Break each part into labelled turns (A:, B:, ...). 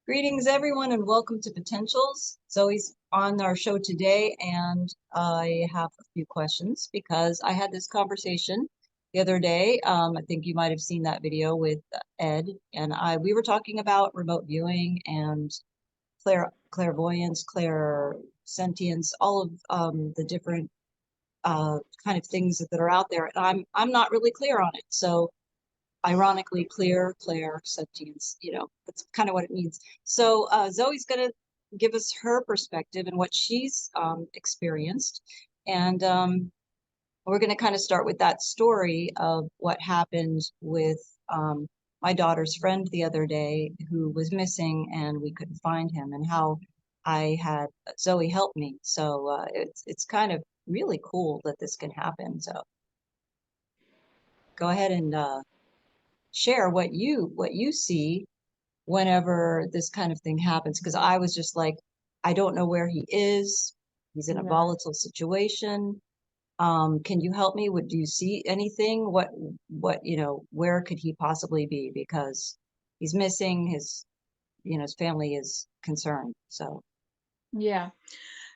A: Greetings, everyone, and welcome to Potentials. Zoe's on our show today, and I have a few questions because I had this conversation the other day. I think you might have seen that video with Ed and I. We were talking about remote viewing and clairvoyance, clairsentience, all of the different kind of things that are out there. And I'm not really clear on it, so ironically, clair sentience, that's kind of what it means. So Zoe's going to give us her perspective and what she's experienced. And we're going to kind of start with that story of what happened with my daughter's friend the other day who was missing and we couldn't find him, and how I had Zoe help me. So it's kind of really cool that this can happen. So go ahead and share what you see whenever this kind of thing happens, because I was just like, I don't know where he is. He's in a volatile situation. Can you help me? Do you see anything? What where could he possibly be? Because he's missing. His family is concerned. So
B: Yeah.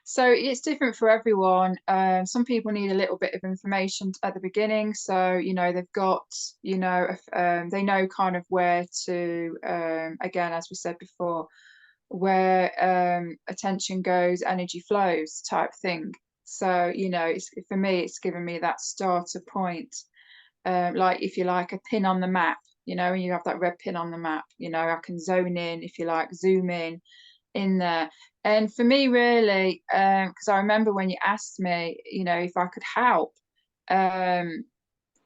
B: So it's different for everyone. Some people need a little bit of information at the beginning. So, they've got, they know kind of where to, again, as we said before, where attention goes, energy flows type thing. So, for me, it's given me that starter point. Like if you like a pin on the map, and you have that red pin on the map, I can zone in, if you like, zoom in there. And for me, really, because I remember when you asked me, if I could help,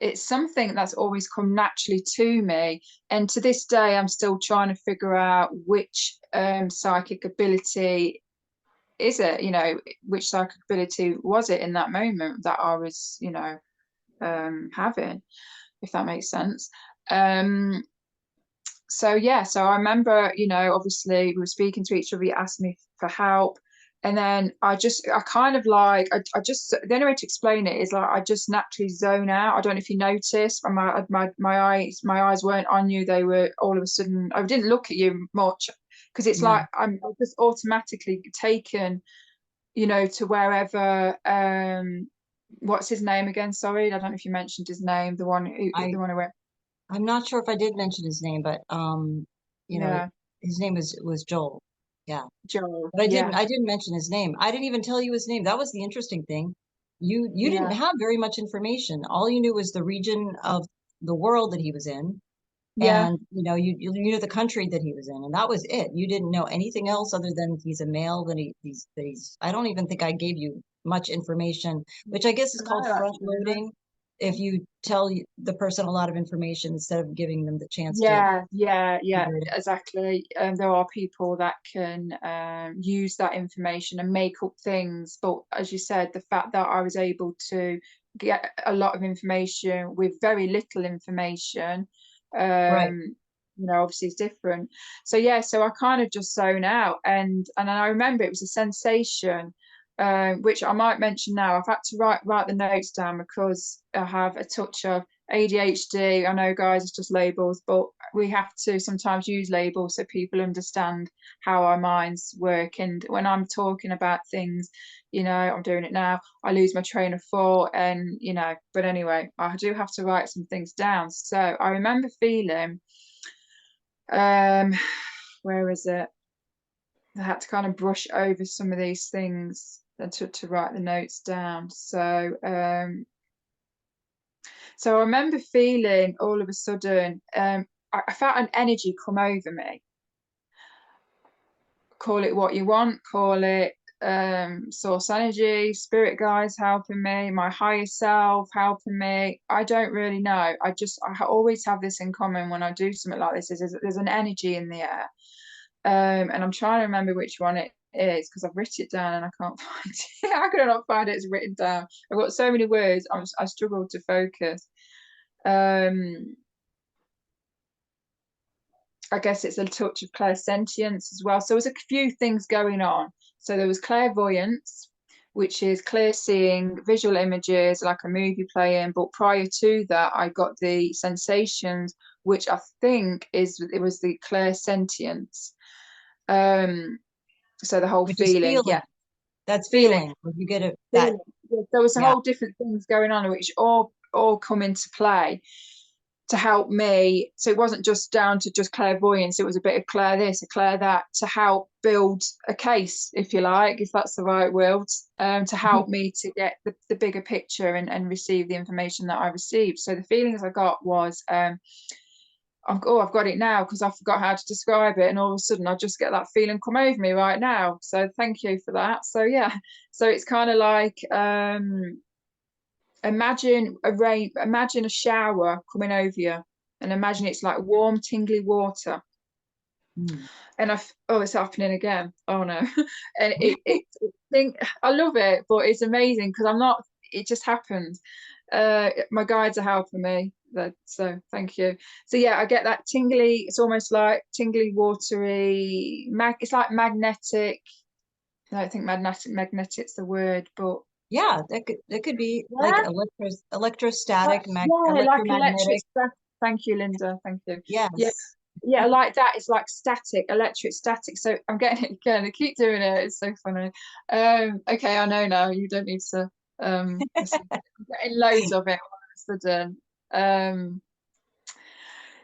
B: it's something that's always come naturally to me. And to this day, I'm still trying to figure out which psychic ability is it, which psychic ability was it in that moment that I was, having, if that makes sense. So yeah, so I remember, obviously we were speaking to each other, you asked me for help. And then I kind of like, the only way to explain it is like, I just naturally zone out. I don't know if you noticed, my eyes weren't on you. They were all of a sudden, I didn't look at you much because it's like, I'm just automatically taken, to wherever, what's his name again? Sorry. I don't know if you mentioned his name, the one who went.
A: I'm not sure if I did mention his name, but
B: Yeah,
A: his name was Joel. Yeah.
B: Joel.
A: But I didn't
B: Yeah,
A: I didn't mention his name. I didn't even tell you his name. That was the interesting thing. You didn't
B: yeah,
A: have very much information. All you knew was the region of the world that he was in,
B: yeah.
A: and you knew the country that he was in, and that was it. You didn't know anything else other than he's a male, that he's I don't even think I gave you much information, which I guess is called
B: No,
A: front
B: actually, no.
A: loading, if you tell the person a lot of information instead of giving them the chance to
B: Yeah,
A: figure it out.
B: exactly. There are people that can use that information and make up things. But as you said, the fact that I was able to get a lot of information with very little information,
A: Right.
B: obviously is different. So yeah, so I kind of just zone out, and I remember it was a sensation, which I might mention now. I've had to write the notes down because I have a touch of ADHD. I know, guys, it's just labels, but we have to sometimes use labels so people understand how our minds work. And when I'm talking about things, I'm doing it now, I lose my train of thought, and but anyway, I do have to write some things down. So I remember feeling, um, where is it? I had to kind of brush over some of these things and to write the notes down. So I remember feeling all of a sudden, I felt an energy come over me. Call it what you want, call it source energy, spirit guides helping me, my higher self helping me. I don't really know. I always have this in common when I do something like this, is there's an energy in the air. And I'm trying to remember which one it is because I've written it down and I can't find it. How could I not find it? It's written down. I've got so many words. I struggle to focus. Um, I guess it's a touch of clairsentience as well. So there was a few things going on. So there was clairvoyance, which is clear seeing, visual images, like a movie playing. But prior to that, I got the sensations, which I think it was the clairsentience. So the whole
A: Which is
B: feeling,
A: feeling.
B: yeah,
A: That's
B: feeling,
A: feeling. When you get it, that,
B: feeling. Yeah, there was a
A: yeah.
B: whole different things going on, which all come into play to help me. So it wasn't just down to just clairvoyance, it was a bit of clair this, a clair that, to help build a case, if you like, if that's the right word, to help me to get the bigger picture and receive the information that I received. So the feelings I got was, I've got it now because I forgot how to describe it, and all of a sudden I just get that feeling come over me right now. So thank you for that. So yeah, so it's kind of like, imagine a shower coming over you, and imagine it's like warm, tingly water.
A: Mm.
B: And it's happening again. Oh no. And think I love it, but it's amazing because I'm not, it just happens. My guides are helping me. So thank you. So yeah, I get that tingly, it's almost like tingly, watery, it's like magnetic. I don't think magnetic's the word, but
A: Yeah, that could be like
B: yeah.
A: electrostatic,
B: Yeah, like electric
A: electromagnetic.
B: static. Thank you, Linda. Thank you. Yeah,
A: Yes.
B: yeah, like that. It's like static, electric static. So I'm getting it again. I keep doing it. It's so funny. Okay, I know now. You don't need to. I'm getting loads of it all of a sudden.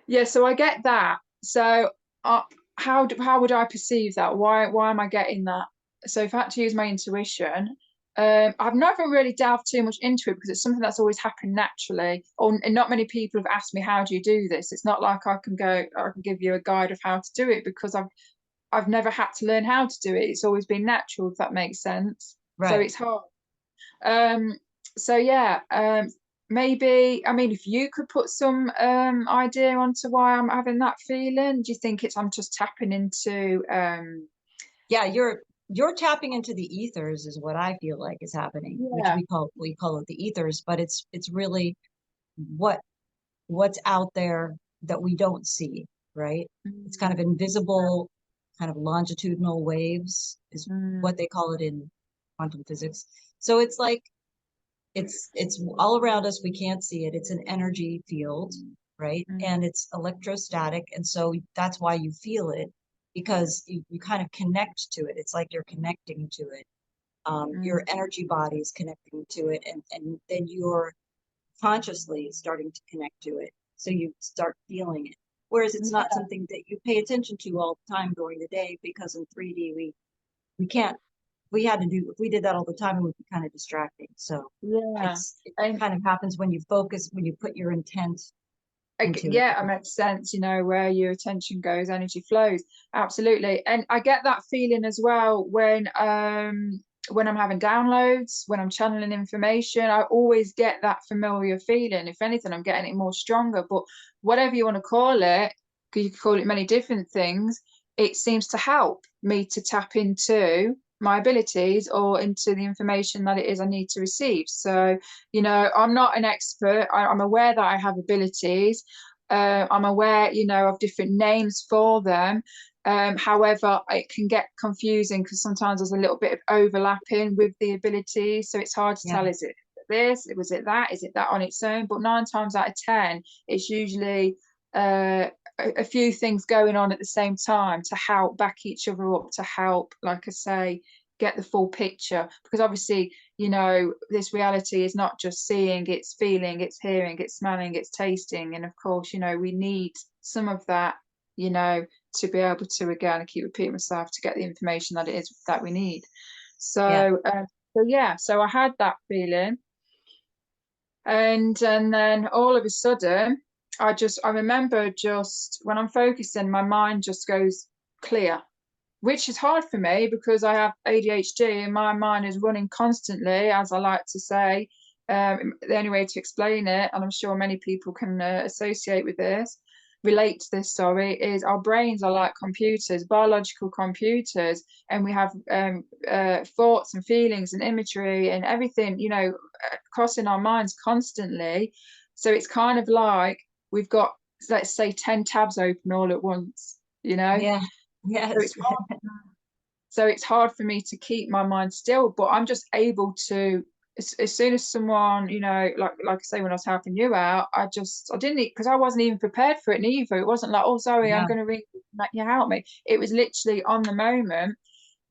B: Yeah, so I get that. So how would I perceive that? Why am I getting that? So if I had to use my intuition, I've never really delved too much into it because it's something that's always happened naturally. And not many people have asked me, how do you do this? It's not like I can give you a guide of how to do it because I've never had to learn how to do it. It's always been natural, if that makes sense. So
A: Right.
B: it's hard. Um, so yeah, maybe, I mean, if you could put some idea onto why I'm having that feeling, do you think I'm just tapping into
A: Yeah, you're tapping into the ethers is what I feel like is happening, which
B: yeah.
A: we call it the ethers, but it's really what what's out there that we don't see, right? It's kind of
B: Mm,
A: invisible, kind of longitudinal waves is
B: mm,
A: what they call it in quantum physics. So it's like it's all around us. We can't see it. It's an energy field, right?
B: mm,
A: And it's electrostatic, and so that's why you feel it because you kind of connect to it. It's like you're connecting to it. Your
B: mm,
A: energy body is connecting to it, and then you're consciously starting to connect to it. So you start feeling it. Whereas it's not
B: yeah,
A: something that you pay attention to all the time during the day because in 3D we can't we had to do if we did that all the time it would be kind of distracting. So
B: yeah.
A: it
B: And
A: kind of happens when you focus, when you put your intent into it.
B: yeah, it makes sense, where your attention goes, energy flows. Absolutely. And I get that feeling as well when I'm having downloads, when I'm channeling information, I always get that familiar feeling. If anything, I'm getting it more stronger. But whatever you want to call it, because you can call it many different things, it seems to help me to tap into my abilities or into the information that it is I need to receive. So, I'm not an expert. I'm aware that I have abilities. I'm aware, of different names for them. However, it can get confusing because sometimes there's a little bit of overlapping with the abilities. So it's hard to
A: Yeah,
B: tell, is it this? Was it that? Is it that on its own? But 9 times out of 10, it's usually a few things going on at the same time to help back each other up, to help, like I say, get the full picture. Because obviously, this reality is not just seeing, it's feeling, it's hearing, it's smelling, it's tasting. And of course, we need some of that, to be able to, again, I keep repeating myself, to get the information that it is that we need.
A: yeah,
B: So yeah, so I had that feeling. And then all of a sudden, I remember just when I'm focusing, my mind just goes clear, which is hard for me because I have ADHD and my mind is running constantly, as I like to say. The only way to explain it, and I'm sure many people can relate to this, sorry, is our brains are like computers, biological computers, and we have thoughts and feelings and imagery and everything, crossing our minds constantly. So it's kind of like we've got, let's say, 10 tabs open all at once, you know?
A: yeah,
B: So
A: yes.
B: it's hard for me to keep my mind still, but I'm just able to. as soon as someone, you know, like I say, when I was helping you out, I didn't, because I wasn't even prepared for it neither. It wasn't like, oh, sorry, I'm
A: Yeah,
B: going to ring you help me. It was literally on the moment,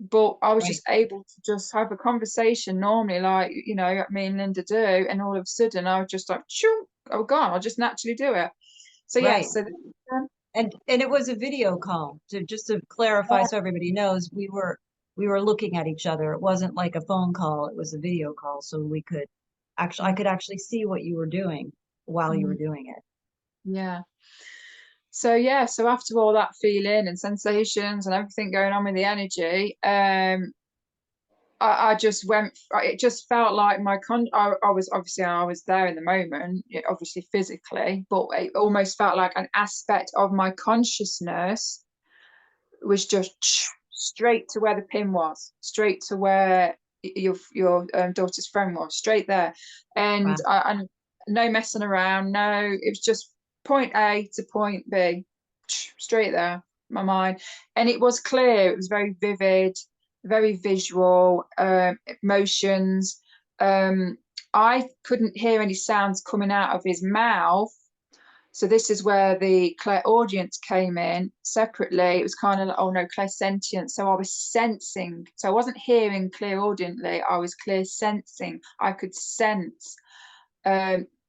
B: but I was
A: right,
B: just able to just have a conversation normally, like, you know, me and Linda do, and all of a sudden I was just like, shoo, oh God, I'll just naturally do it. So
A: right.
B: yes, so um,
A: And it was a video call. To just to clarify, so everybody knows, we were looking at each other. It wasn't like a phone call. It was a video call, so we could actually I
B: yeah,
A: could actually see what you were doing while you were
B: mhm,
A: doing it.
B: yeah. So yeah, so after all that feeling and sensations and everything going on with the energy, I just went. It just felt like I was obviously I was there in the moment, obviously physically, but it almost felt like an aspect of my consciousness was just straight to where the pin was, straight to where your daughter's friend was, straight there,
A: Wow.
B: and no messing around. No, it was just point A to point B, straight there. My mind, and it was clear. It was very vivid, very visual, emotions. I couldn't hear any sounds coming out of his mouth, so this is where the clairaudience came in separately. It was kind of like, oh no, clairsentient. So I was sensing. So I wasn't hearing clairaudiently. I was clear sensing. I could sense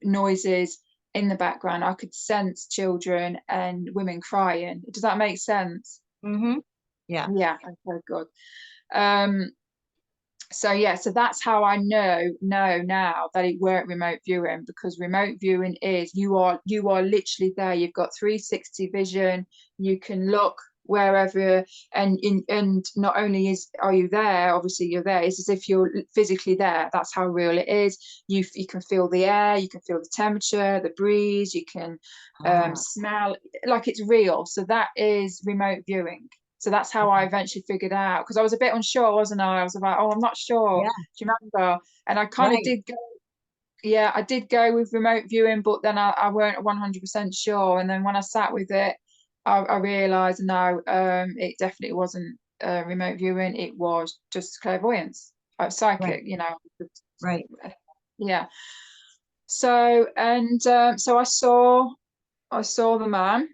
B: noises in the background. I could sense children and women crying. Does that make sense?
A: Mm-hmm. Yeah.
B: Yeah. Okay, good. Um, so yeah, so that's how I know now that it weren't remote viewing, because remote viewing is you are literally there. You've got 360 vision. You can look wherever, and not only are you there, obviously you're there. It's as if you're physically there. That's how real it is. You can feel the air. You can feel the temperature, the breeze. You can
A: Ah,
B: smell, like it's real. So that is remote viewing. So that's how I
A: okay.
B: eventually figured out, because I was a bit unsure, wasn't I? I was like, oh, I'm not sure.
A: Yeah,
B: Do you remember? And I kind of
A: right,
B: did go, yeah, I did go with remote viewing, but then I weren't 100% sure. And then when I sat with it, I realised no, it definitely wasn't remote viewing. It was just clairvoyance,
A: right,
B: psychic, you know.
A: right.
B: Yeah. So so I saw the man.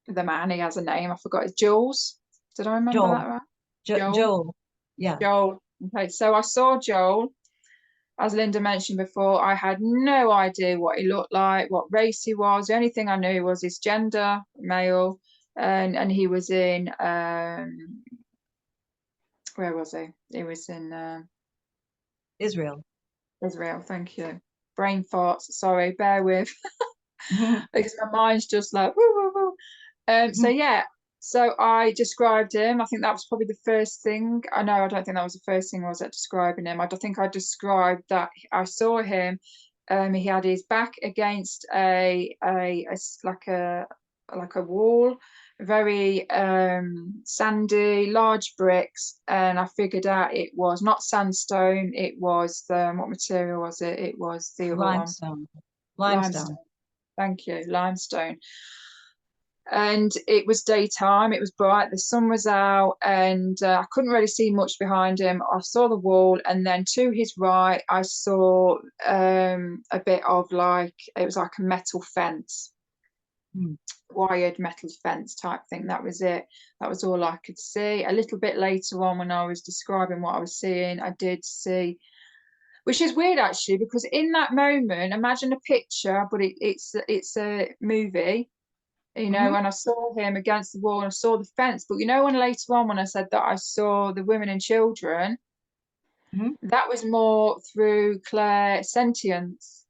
B: He has a name. I forgot. It's Jules. Did I remember
A: Joel,
B: that right? Joel.
A: Joel. Yeah.
B: Joel. Okay, so I saw Joel. As Linda mentioned before, I had no idea what he looked like, what race he was. The only thing I knew was his gender, male, and he was in where was he? He was in
A: Israel.
B: Israel. Thank you. Brain farts. Sorry, bear with.
A: Mhm,
B: Because my mind's just like woo woo woo. So
A: mhm.
B: yeah, so I described him. I think that was probably the first thing. I know, I don't think that was the first thing I was at describing him. I don't think I described that I saw him. He had his back against like a wall, very sandy, large bricks, and I figured out it was not sandstone. It was what material was it? It was the other one,
A: Limestone.
B: limestone.
A: Limestone.
B: Thank you, limestone. And it was daytime, it was bright, the sun was out, and I couldn't really see much behind him. I saw the wall, and then to his right, I saw a bit of like, it was like a metal fence,
A: Hmm.
B: wired metal fence type thing. That was it. That was all I could see. A little bit later on, when I was describing what I was seeing, I did see, which is weird actually, because in that moment, imagine a picture, but it's a movie,
A: Hmm.
B: when I saw him against the wall and I saw the fence. But when later on, when I said that I saw the women and children,
A: Hmm.
B: that was more through Claire sentience.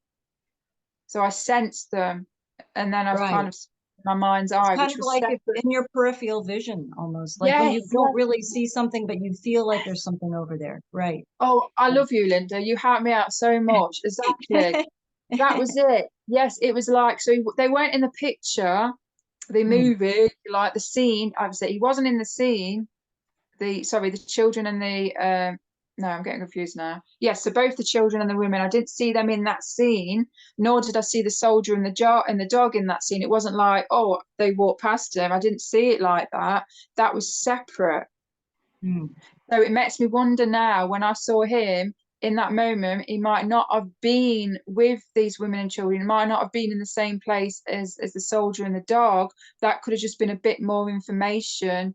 B: So I sensed them, and then I've kind
A: Right.
B: of in my mind's
A: It's
B: eye,
A: kind
B: which
A: of
B: was
A: like if
B: separate.
A: in your peripheral vision, almost like when
B: Yes,
A: you don't
B: yes.
A: really see something, but you feel like there's something over there. Right.
B: Oh, I love you, Linda. You helped me out so much. Exactly. That was it. Yes, it was like, so they weren't in the picture, the
A: Hmm.
B: movie, like the scene. I was, he wasn't in the scene, the children and the no, I'm getting confused now. Yes, so both the children and the women, I didn't see them in that scene, nor did I see the soldier and the dog in that scene. It wasn't like, oh, they walked past him. I didn't see it like that. That was separate.
A: Hmm.
B: So it makes me wonder now, when I saw him, in that moment, he might not have been with these women and children. He might not have been in the same place as the soldier and the dog. That could have just been a bit more information,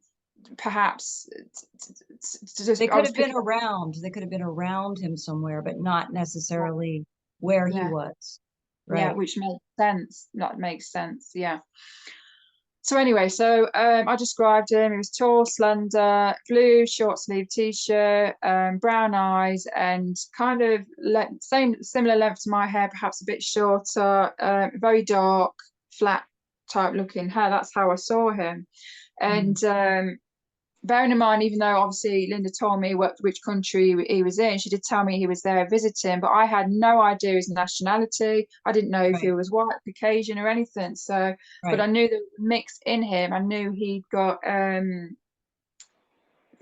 B: perhaps.
A: They
B: I
A: could
B: was
A: have been
B: picking up,
A: around. They could have been around him somewhere, but not necessarily where he
B: yeah,
A: was.
B: yeah,
A: Right.
B: which makes sense. That makes sense. Yeah. So anyway, I described him. He was tall, slender, blue short sleeve t-shirt, brown eyes, and kind of same similar length to my hair, perhaps a bit shorter, very dark, flat type looking hair. That's how I saw him.
A: Mhm.
B: And bearing in mind, even though obviously Linda told me which country he was in, she did tell me he was there visiting, but I had no idea his nationality. I didn't know if he
A: Right.
B: was white, Caucasian, or anything. So, but I
A: Right.
B: knew there was a mix in him. I knew he'd got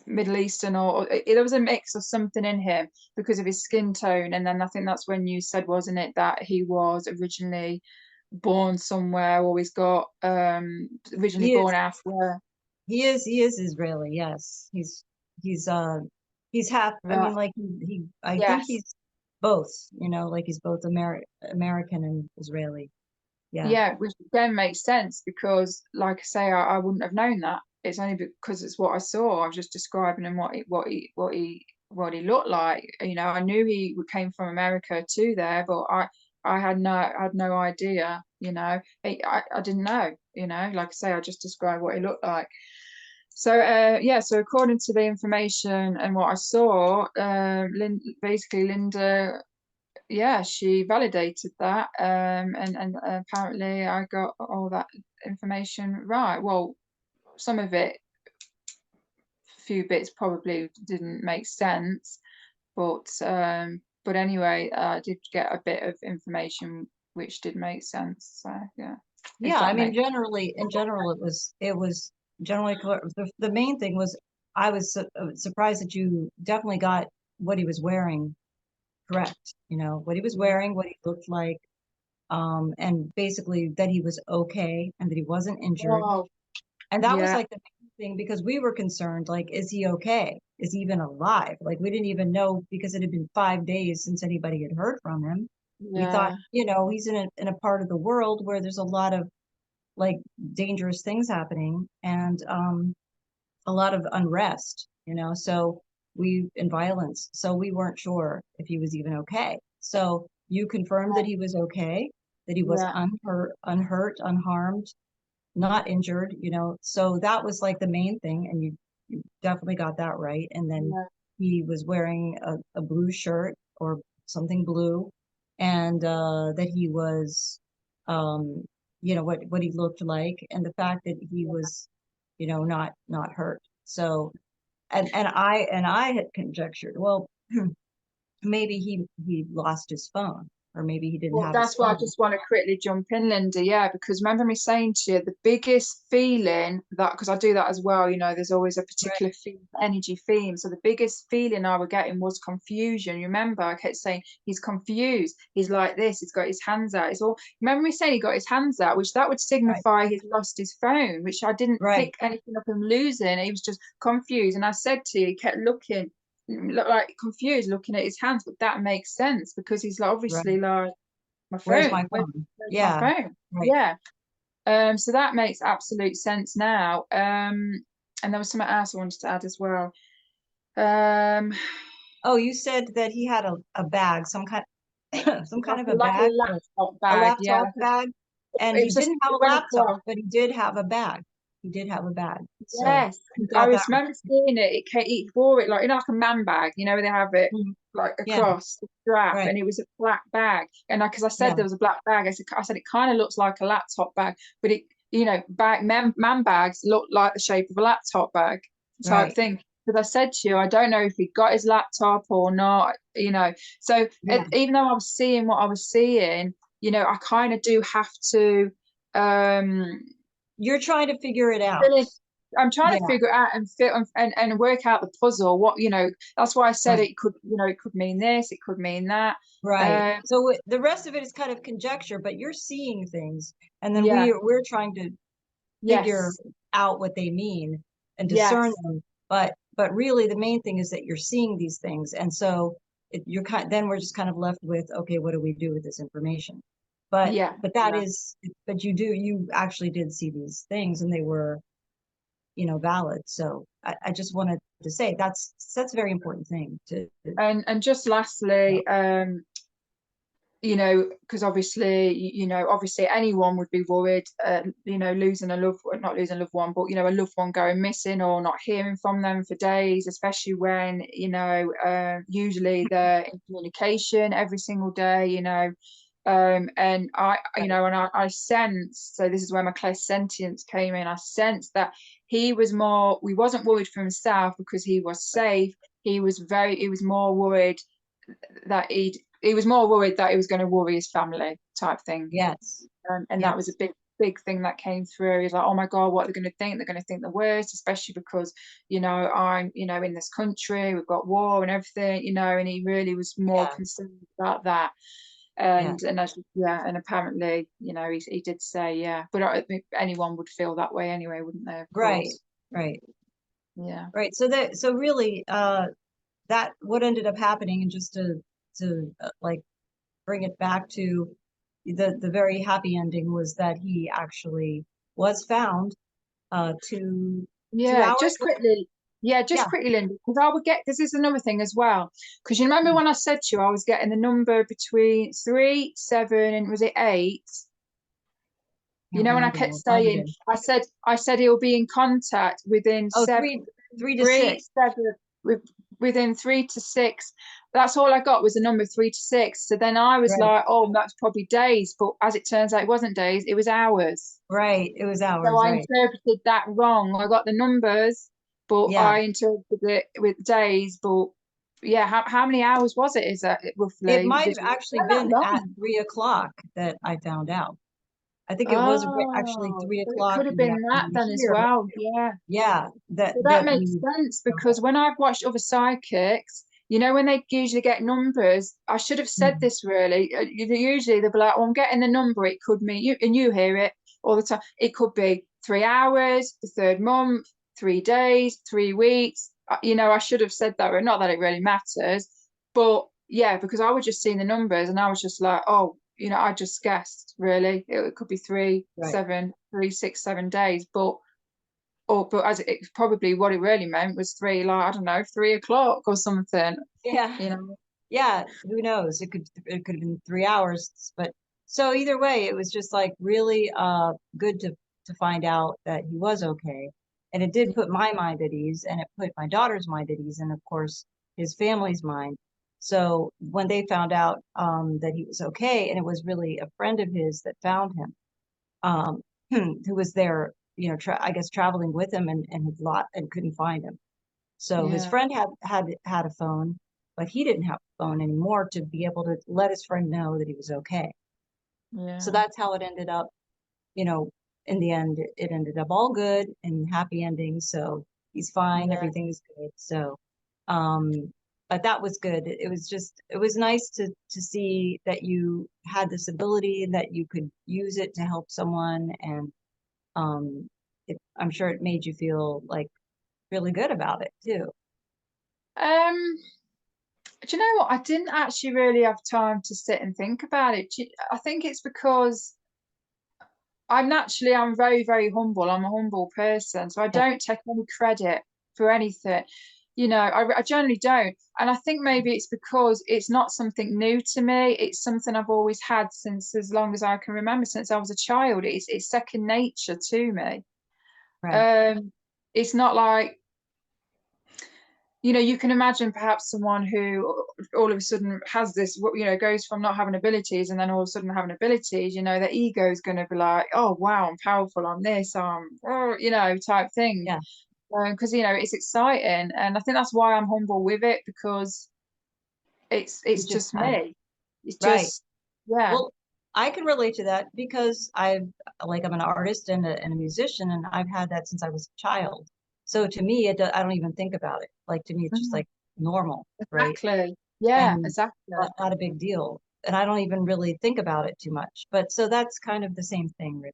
B: Middle Eastern, or there was a mix of something in him because of his skin tone. And then I think that's when you said, wasn't it, that he was originally born somewhere, or he's got originally
A: He
B: born
A: is.
B: elsewhere.
A: He is Israeli. Yes. He's he's half. I
B: Right.
A: mean, like I think
B: Yes.
A: he's both. You know, like he's both American and Israeli. Yeah.
B: Yeah, which again makes sense because, like I say, I wouldn't have known that. It's only because it's what I saw. I was just describing him what he looked like. You know, I knew he came from America to there, but I had no idea. You know, I didn't know. You know, like I say, I just described what he looked like. So yeah, so according to the information and what I saw, basically Linda, yeah, she validated that, and apparently I got all that information right. Well, some of it, a few bits probably didn't make sense, but anyway, I did get a bit of information which did make sense. So yeah, if
A: Yeah. I
B: that
A: mean,
B: makes
A: generally, in general, it was generally the main thing was I was surprised that you definitely got what he was wearing correct. You know, what he was
B: sense.
A: wearing, what he looked like, and basically that he was okay and that he wasn't injured.
B: Oh,
A: And that was
B: yeah,
A: like the main thing because we were concerned, like, is he okay? Is he even alive? Like, we didn't even know because it had been 5 days since anybody had heard from him. We thought,
B: yeah,
A: you know, he's in a part of the world where there's a lot of like dangerous things happening and a lot of unrest, you know, so we and violence. So we weren't sure if he was even okay. So you confirmed that he was okay, that he was
B: yeah,
A: unharmed, not injured, you know. So that was like the main thing, and you definitely got that right. And then
B: yeah,
A: he was wearing a blue shirt or something blue, and that he was, um, you know, what he looked like, and the fact that he was, you know, not hurt. So, and I had conjectured, well, maybe he lost his phone, or maybe he didn't
B: Well,
A: have his
B: that's why I
A: phone.
B: just want to quickly jump in, Linda. Yeah, because remember me saying to you, the biggest feeling that, because I do that as well, you know, there's always a
A: Right,
B: particular energy theme. So the biggest feeling I was getting was confusion. You remember, I kept saying, he's confused. He's like this. He's got his hands out. It's all, remember me saying he got his hands out, which that would
A: right,
B: signify he's lost his phone, which I didn't
A: right,
B: pick anything up him losing. He was just confused. And I said to you, he kept looking, look like confused, looking at his hands, but that makes sense because he's like
A: right.
B: obviously like, my
A: Where's my
B: phone.
A: phone?
B: Where's my
A: Yeah,
B: phone?
A: right.
B: Yeah. So that makes absolute sense now. And there was something else I wanted to add as well. Um,
A: Oh, you said that he had a bag, some kind some kind of a
B: like a
A: bag,
B: laptop
A: a
B: bag. Yeah.
A: laptop bag, and
B: It
A: he
B: was just,
A: didn't have
B: it
A: a
B: went
A: laptop,
B: across.
A: but he did have a bag. He did have a bag. So
B: Yes,
A: you
B: I
A: got that right.
B: remember seeing it. He wore it like, you know, like a man bag, you know, where they have it
A: Mhm.
B: like
A: Yeah,
B: across the strap,
A: right.
B: and it was a black bag. And because I said
A: Yeah,
B: there was a black bag, I said it kind of looks like a laptop bag, but it, you know, man bags look like the shape of a laptop bag type
A: right.
B: thing. Because I said to you, I don't know if he got his laptop or not, you know. So
A: Yeah.
B: even though I was seeing what I was seeing, you know, I kind of do have to. Um,
A: You're trying to figure it out.
B: Feeling, I'm trying
A: Yeah,
B: to figure out and fit and work out the puzzle. What, you know, that's why I said
A: right.
B: it could, you know, it could mean this, it could mean that.
A: Right.
B: Um,
A: So the rest of it is kind of conjecture, but you're seeing things, and then
B: yeah,
A: we're trying to figure
B: yes,
A: out what they mean and discern
B: yes,
A: them. But really the main thing is that you're seeing these things. And so then we're just kind of left with, okay, what do we do with this information? But
B: Yeah,
A: that
B: yeah.
A: is, but you actually did see these things, and they were, valid. So I just wanted to say that's a very important thing to,
B: And just lastly, because obviously, obviously anyone would be worried, losing a loved one, not losing a loved one, but, a loved one going missing or not hearing from them for days, especially when, usually they're in communication every single day, and I sensed, so this is where my clairsentience came in. I sensed that he wasn't worried for himself because he was safe. He was more worried that he was more worried that he was going to worry his family type thing.
A: yes,
B: And that was a
A: yes,
B: big thing that came through. He's like, oh my God, what are they going to think? They're going to think the worst, especially because, I'm, in this country, we've got war and everything, and he really was more
A: yeah,
B: concerned about that.
A: yeah,
B: And apparently, he did say, yeah, but I think anyone would feel that way anyway, wouldn't they? Of
A: right,
B: course.
A: right,
B: Yeah.
A: right. So really, that what ended up happening, and just to like bring it back to the very happy ending, was that he actually was found, 2
B: Yeah,
A: hours
B: just
A: later.
B: quickly. Yeah, just
A: Yeah.
B: quickly, Linda, because this is another thing as well. Because you remember when I said to you, I was getting the number between 3, 7, and was it 8?
A: Can't
B: When I
A: remember
B: kept
A: now. Might have
B: saying,
A: been.
B: I said he'll be in contact within
A: Oh,
B: seven,
A: three to
B: 3,
A: six.
B: 7, within 3 to 6. That's all I got was the number 3 to 6. So then I was
A: Right,
B: like, oh, that's probably days. But as it turns out, it wasn't days, it was hours.
A: right. It was
B: So
A: hours,
B: I
A: right.
B: interpreted that wrong. I got the numbers, but
A: Yeah.
B: I interpreted it with days. But yeah, how many hours was it? Is that
A: It
B: roughly?
A: might
B: Did
A: have
B: you
A: actually
B: spend that
A: been at
B: long?
A: 3 o'clock that I found out. I think it was actually
B: Oh,
A: three
B: so it
A: o'clock
B: could have
A: in the
B: been that
A: afternoon
B: then as
A: here.
B: well. Yeah.
A: Yeah, that
B: So that
A: that
B: makes
A: we
B: sense
A: found out.
B: because when I've watched other psychics, when they usually get numbers, I should have said
A: Mhm.
B: this really. Usually they'll be like, "Oh, I'm getting the number." It could mean you, and you hear it all the time. It could be 3 hours, the third month, 3 days, 3 weeks. I should have said that, or not that it really matters, but yeah, because I was just seeing the numbers and I was just like, oh, I just guessed really. It could be three,
A: Right.
B: 7, 3, 6, 7 days, but as it probably what it really meant was three, like I don't know, 3 o'clock or something.
A: Yeah.
B: You know.
A: Yeah, who knows? It could have been 3 hours, but so either way, it was just like really good to find out that he was okay. And it did put my mind at ease, and it put my daughter's mind at ease, and of course his family's mind. So when they found out that he was okay, and it was really a friend of his that found him, um who was there, I guess traveling with him, and had lot and couldn't find him. So his
B: Yeah,
A: friend had a phone, but he didn't have a phone anymore to be able to let his friend know that he was okay. So
B: yeah,
A: that's how it ended up, you know, in the end, it ended up all good and happy ending. So he's fine,
B: yeah.
A: everything's good. So, um, but that was good. It was nice to see that you had this ability and that you could use it to help someone. And I'm sure it made you feel like really good about it too.
B: Um, do you know what? I didn't actually really have time to sit and think about it. I think it's because I'm very, very humble. I'm a humble person, so I
A: Yeah.
B: don't take any credit for anything. I generally don't. And I think maybe it's because it's not something new to me. It's something I've always had since as long as I can remember, since I was a child. It's second nature to me.
A: Right.
B: Um, it's not like, you can imagine perhaps someone who all of a sudden has this, goes from not having abilities and then all of a sudden having abilities, their ego is going to be like, oh, wow, I'm powerful on this, type thing.
A: Yeah.
B: Because, it's exciting. And I think that's why I'm humble with it because
A: You
B: it's
A: just
B: just
A: had it.
B: me. It's
A: Right.
B: just, yeah.
A: Well, I can relate to that because I'm an artist and a musician, and I've had that since I was a child. So to me, I don't even think about it. Like to me, it's just
B: Mhm.
A: like normal, right?
B: Exactly. Yeah,
A: And
B: exactly.
A: not a big deal. And I don't even really think about it too much. But so that's kind of the same thing, really.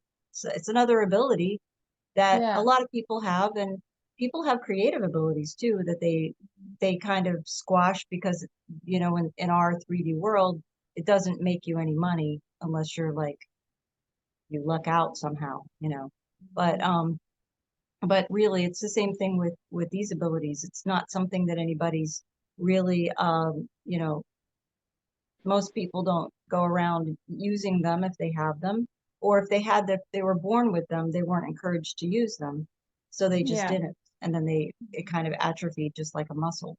A: It's another ability that a
B: Yeah.
A: lot of people have, and people have creative abilities too that they kind of squash because, you know, in our 3D world, it doesn't make you any money unless you're like you luck out somehow, you know. But really it's the same thing with these abilities. It's not something that anybody's really you know, most people don't go around using them if they have them, or if they had that they were born with them, they weren't encouraged to use them, so they just
B: Yeah.
A: didn't, and then it kind of atrophied just like a muscle.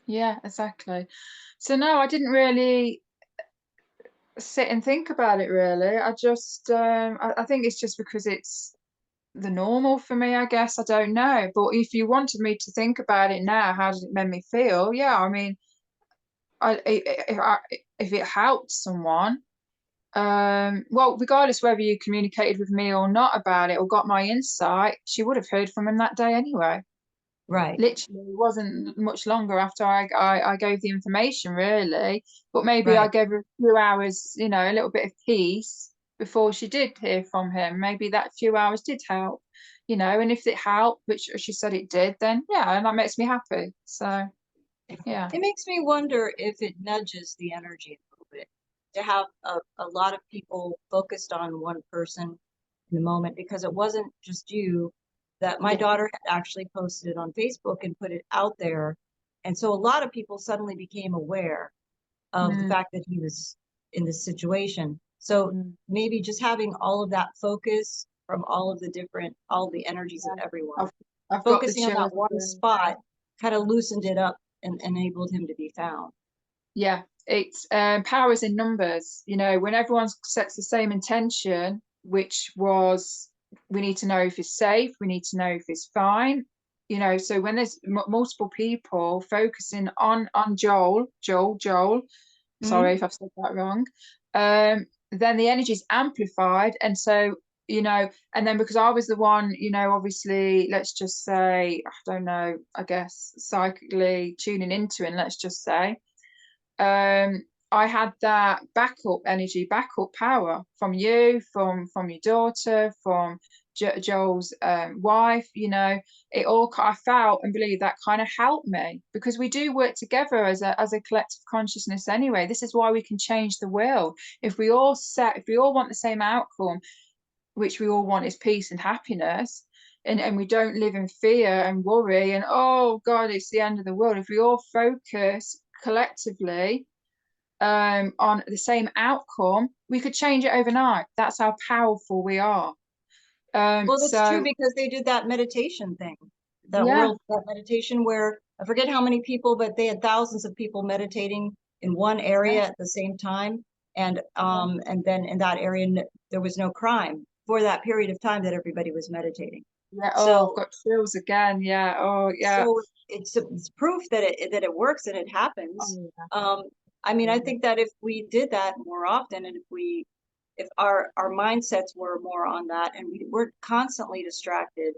B: Yeah, exactly. So no, I didn't really sit and think about it really. I just I think it's just because it's the normal for me, I guess. I don't know. But if you wanted me to think about it now, how does it make me feel? Yeah, I mean, if it helped someone, well, regardless whether you communicated with me or not about it or got my insight, she would have heard from him that day anyway.
A: Right.
B: Literally, it wasn't much longer after I gave the information, really. But maybe I
A: Right.
B: gave her a few hours, you know, a little bit of peace before she did hear from him. Maybe that few hours did help, you know, and if it helped, which she said it did, then yeah, and that makes me happy. So, yeah.
A: It makes me wonder if it nudges the energy a little bit to have a lot of people focused on one person in the moment, because it wasn't just you. That my
B: Yeah.
A: daughter had actually posted it on Facebook and put it out there, and so a lot of people suddenly became aware of the
B: Mm,
A: fact that he was in this situation. So
B: mm,
A: maybe just having all of that focus from all the energies of
B: yeah.
A: everyone,
B: I've I've got the
A: focusing on that
B: chills
A: one
B: again.
A: spot kind of loosened it up and enabled him to be found.
B: Yeah, it's powers in numbers. You know, when everyone sets the same intention, which was we need to know if he's safe, we need to know if he's fine. You know, so when there's multiple people focusing on Joel, sorry
A: Mhm.
B: if I've said that wrong, then the energy is amplified, and so you know, and then because I was the one, you know, obviously, let's just say, I don't know, I guess psychically tuning into it, let's just say um, I had that backup energy, backup power from you, from your daughter, from Joel's wife. You know, it all I felt and believe that kind of helped me because we do work together as a collective consciousness anyway. This is why we can change the world. If we all want the same outcome, which we all want is peace and happiness. And we don't live in fear and worry and oh God, it's the end of the world. If we all focus collectively on the same outcome, we could change it overnight. That's how powerful we are.
A: Well, that's true
B: So
A: because they did that meditation thing,
B: yeah,
A: that meditation where I forget how many people, but they had thousands of people meditating in one
B: yeah,
A: area at the same time.
B: yeah,
A: And then in that area, there was no crime for that period of time that everybody was meditating.
B: yeah. Oh, I've
A: So
B: got chills again. Yeah. Oh, yeah.
A: so it's proof that it works and it happens.
B: Oh,
A: Um, I mean, I
B: yeah.
A: think that if we did that more often, and if our mindsets were more on that, and we're constantly distracted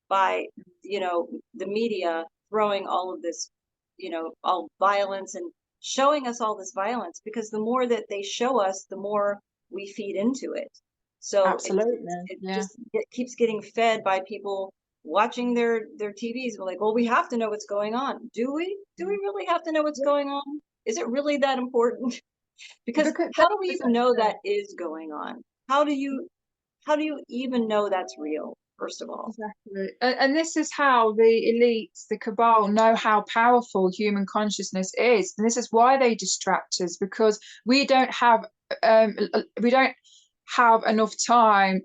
A: by, you know, the media throwing all of this, you know, all violence and showing us all this violence, because the more that they show us, the more we feed into it. So
B: Absolutely.
A: it
B: Yeah.
A: just it keeps getting fed by people watching their TVs. We're like, well, we have to know what's going on. Do we? Do we really have to know what's
B: Yeah.
A: going on? Is it really that important? Because
B: Because
A: how
B: that's
A: do we even know
B: exactly.
A: that is going on? How do you how do you even know that's real, first of all?
B: Exactly. And this is how the elites, the cabal, know how powerful human consciousness is. And this is why they distract us, because we don't have enough time.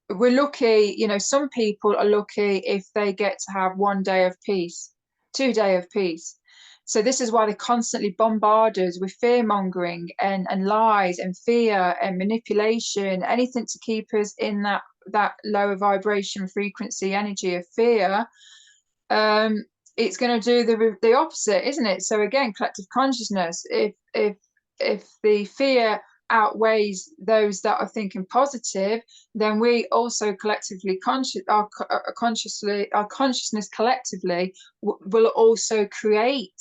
B: We're lucky, you know, some people are lucky if they get to have 1 day of peace, 2 day of peace. So this is why they constantly bombard us with fear mongering and lies and fear and manipulation, anything to keep us in that lower vibration frequency energy of fear. Um, it's going to do the opposite, isn't it? So again, collective consciousness. If the fear outweighs those that are thinking positive, then we also collectively our consciousness collectively will also create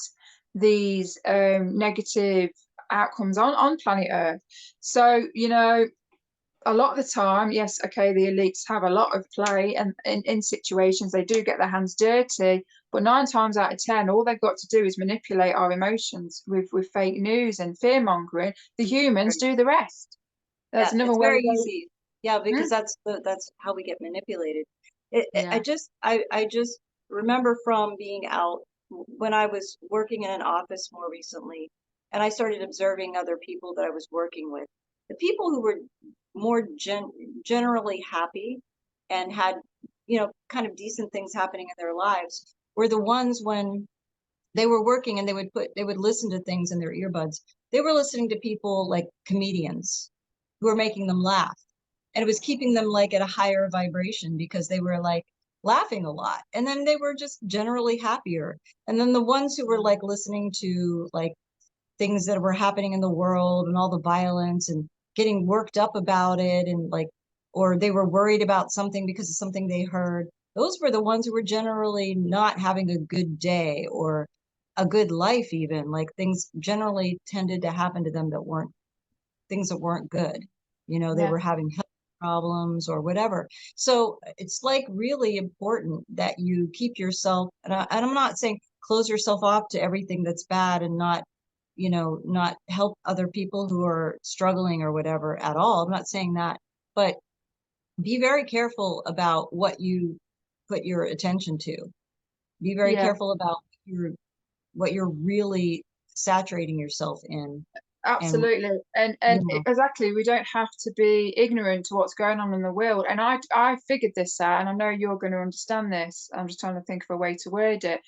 B: these negative outcomes on planet Earth. So you know a lot of the time, yes, okay, the elites have a lot of play, and in situations they do get their hands dirty. But 9 times out of 10, all they've got to do is manipulate our emotions with fake news and fear mongering. The humans do the rest.
A: Yeah,
B: That's another
A: it's
B: way
A: very
B: they.
A: easy. Yeah, because
B: Hmm?
A: that's how we get manipulated.
B: Yeah.
A: I just remember from being out when I was working in an office more recently, and I started observing other people that I was working with. The people who were more generally happy and had, kind of decent things happening in their lives were the ones when they were working and they would listen to things in their earbuds. They were listening to people like comedians who were making them laugh. And it was keeping them like at a higher vibration because they were like laughing a lot. And then they were just generally happier. And then the ones who were like listening to like things that were happening in the world and all the violence and getting worked up about it and like, or they were worried about something because of something they heard, those were the ones who were generally not having a good day or a good life. Even like things generally tended to happen to them that weren't things that weren't good. They
B: Yeah.
A: were having health problems or whatever. So it's like really important that you keep yourself, and I'm not saying close yourself off to everything that's bad and not help other people who are struggling or whatever at all. I'm not saying that, but be very careful about what you put your attention to. Be very
B: Yeah.
A: careful about what you're really saturating yourself in. And,
B: Absolutely. And
A: you know,
B: exactly, we don't have to be ignorant to what's going on in the world. And I figured this out, and I know you're going to understand this. I'm just trying to think of a way to word it.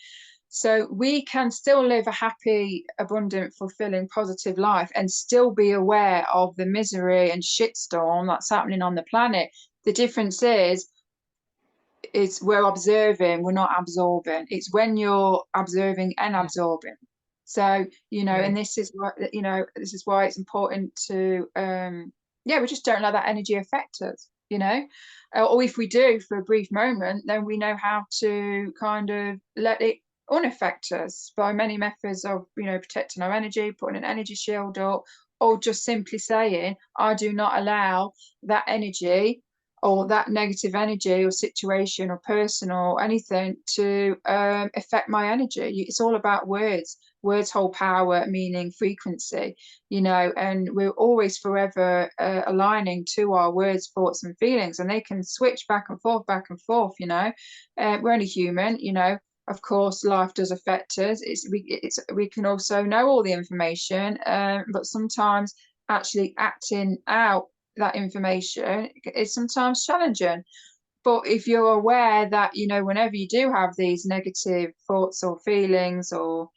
B: So we can still live a happy, abundant, fulfilling, positive life and still be aware of the misery and shitstorm that's happening on the planet. The difference is we're observing, we're not absorbing. It's when you're observing and
A: yeah,
B: absorbing. So, and
A: right.
B: this is what, this is why it's important to, yeah, we just don't let that energy affect us, or if we do for a brief moment, then we know how to kind of let it unaffect us by many methods of, protecting our energy, putting an energy shield up, or just simply saying, I do not allow that energy or that negative energy or situation or person or anything to affect my energy. It's all about words. Words hold power, meaning frequency, and we're always forever aligning to our words, thoughts, and feelings, and they can switch back and forth, we're only human, Of course, life does affect us. We can also know all the information, but sometimes actually acting out that information is sometimes challenging. But if you're aware that, whenever you do have these negative thoughts or feelings, or,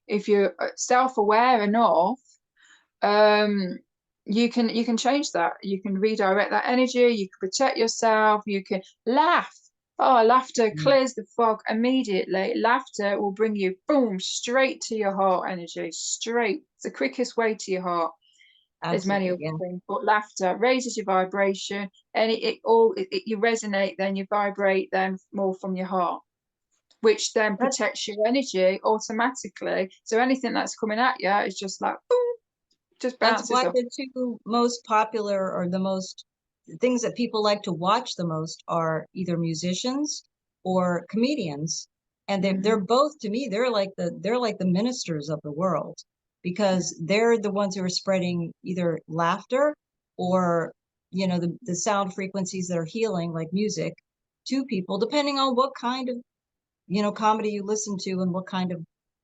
B: if you're self-aware enough, um, you can change that. You can redirect that energy, you can protect yourself, you can laugh. Oh, laughter
A: Mm,
B: clears the fog immediately. Laughter will bring you, boom, straight to your heart energy, straight. It's the quickest way to your heart. There's many
A: absolutely.
B: other
A: Yeah.
B: things, but laughter raises your vibration, and you resonate, then you vibrate then more from your heart, which then
A: That's
B: protects your energy automatically. So anything that's coming at you is just like boom, just
A: That's
B: bounces
A: why
B: off.
A: the two most popular or the most things that people like to watch the most are either musicians or comedians. And they're
B: Mm-hmm.
A: both to me, they're like the ministers of the world because they're the ones who are spreading either laughter or the sound frequencies that are healing like music to people, depending on what kind of comedy you listen to and what kind of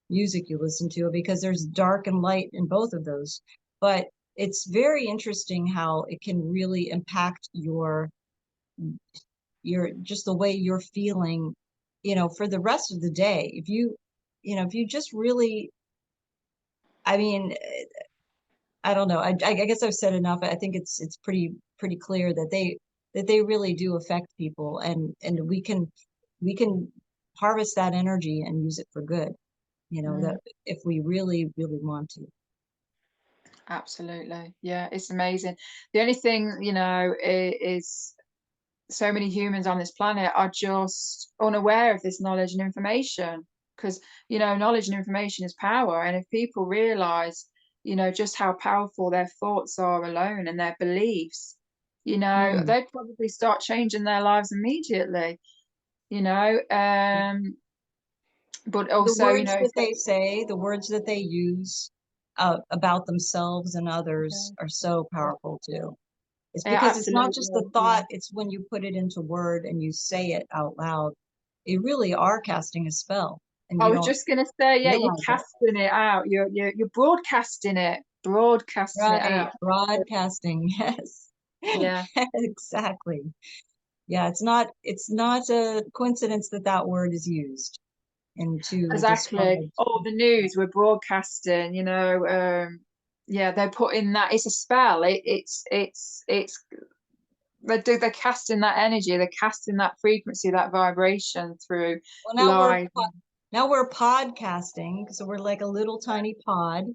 A: music you listen to, because there's dark and light in both of those. But it's very interesting how it can really impact your just the way you're feeling, for the rest of the day. If you just really, I mean, I don't know. I guess I've said enough. I think it's pretty clear that they really do affect people, and we can harvest that energy and use it for good.
B: Mm,
A: That if we really, really want to.
B: absolutely. Yeah, it's amazing. The only thing, is so many humans on this planet are just unaware of this knowledge and information, because, knowledge and information is power. And if people realize, just how powerful their thoughts are alone, and their beliefs, you know,
A: Mm.
B: they'd probably start changing their lives immediately, you know. But
A: The
B: also, you
A: words
B: know,
A: that they say, the words that they use about themselves and others are so powerful too. It's
B: yeah,
A: because it's not
B: absolutely,
A: just the
B: yeah.
A: thought, it's when you put it into word and you say it out loud. You really are casting a spell and
B: I
A: you
B: was
A: don't
B: just gonna say, yeah, you're
A: realize it.
B: casting it out. You're broadcasting it
A: Right.
B: out.
A: Broadcasting. Yes.
B: Yeah,
A: Exactly. Yeah, it's not a coincidence that that word is used and to describe.
B: exactly. Oh, the news we're broadcasting, you know, yeah, they're putting that, it's a spell. It's they're casting that energy, they're casting that frequency, that vibration through
A: Well,
B: live.
A: now we're podcasting, so we're like a little tiny pod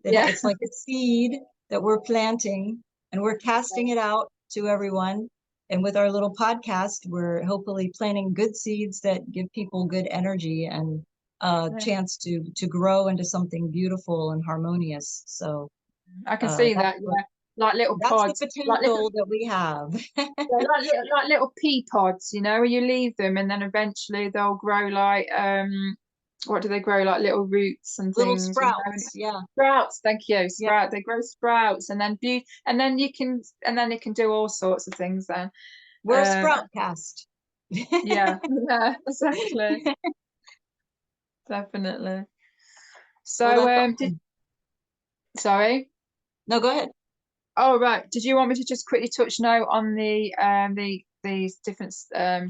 A: that
B: Yeah.
A: it's like a seed that we're planting and we're casting it out to everyone. And with our little podcast, we're hopefully planting good seeds that give people good energy and a
B: Yeah.
A: chance to grow into something beautiful and harmonious. So
B: I can see
A: that's
B: that, yeah. Like little
A: that's the
B: pods, like little
A: potential that we have.
B: yeah, like little pea pods, you know, where you leave them and then eventually they'll grow like what do they grow, like little roots and
A: Little
B: things, you know, and
A: sprouts. Yeah.
B: sprouts, thank you,
A: Yeah.
B: sprout, they grow sprouts and then and then you can, and then it can do all sorts of things then.
A: We're a
B: Um
A: sprout cast.
B: yeah, yeah, exactly, definitely.
A: Well,
B: So
A: that's
B: did
A: awesome.
B: sorry.
A: No, go ahead.
B: Oh, right. Did you want me to just quickly touch now on these different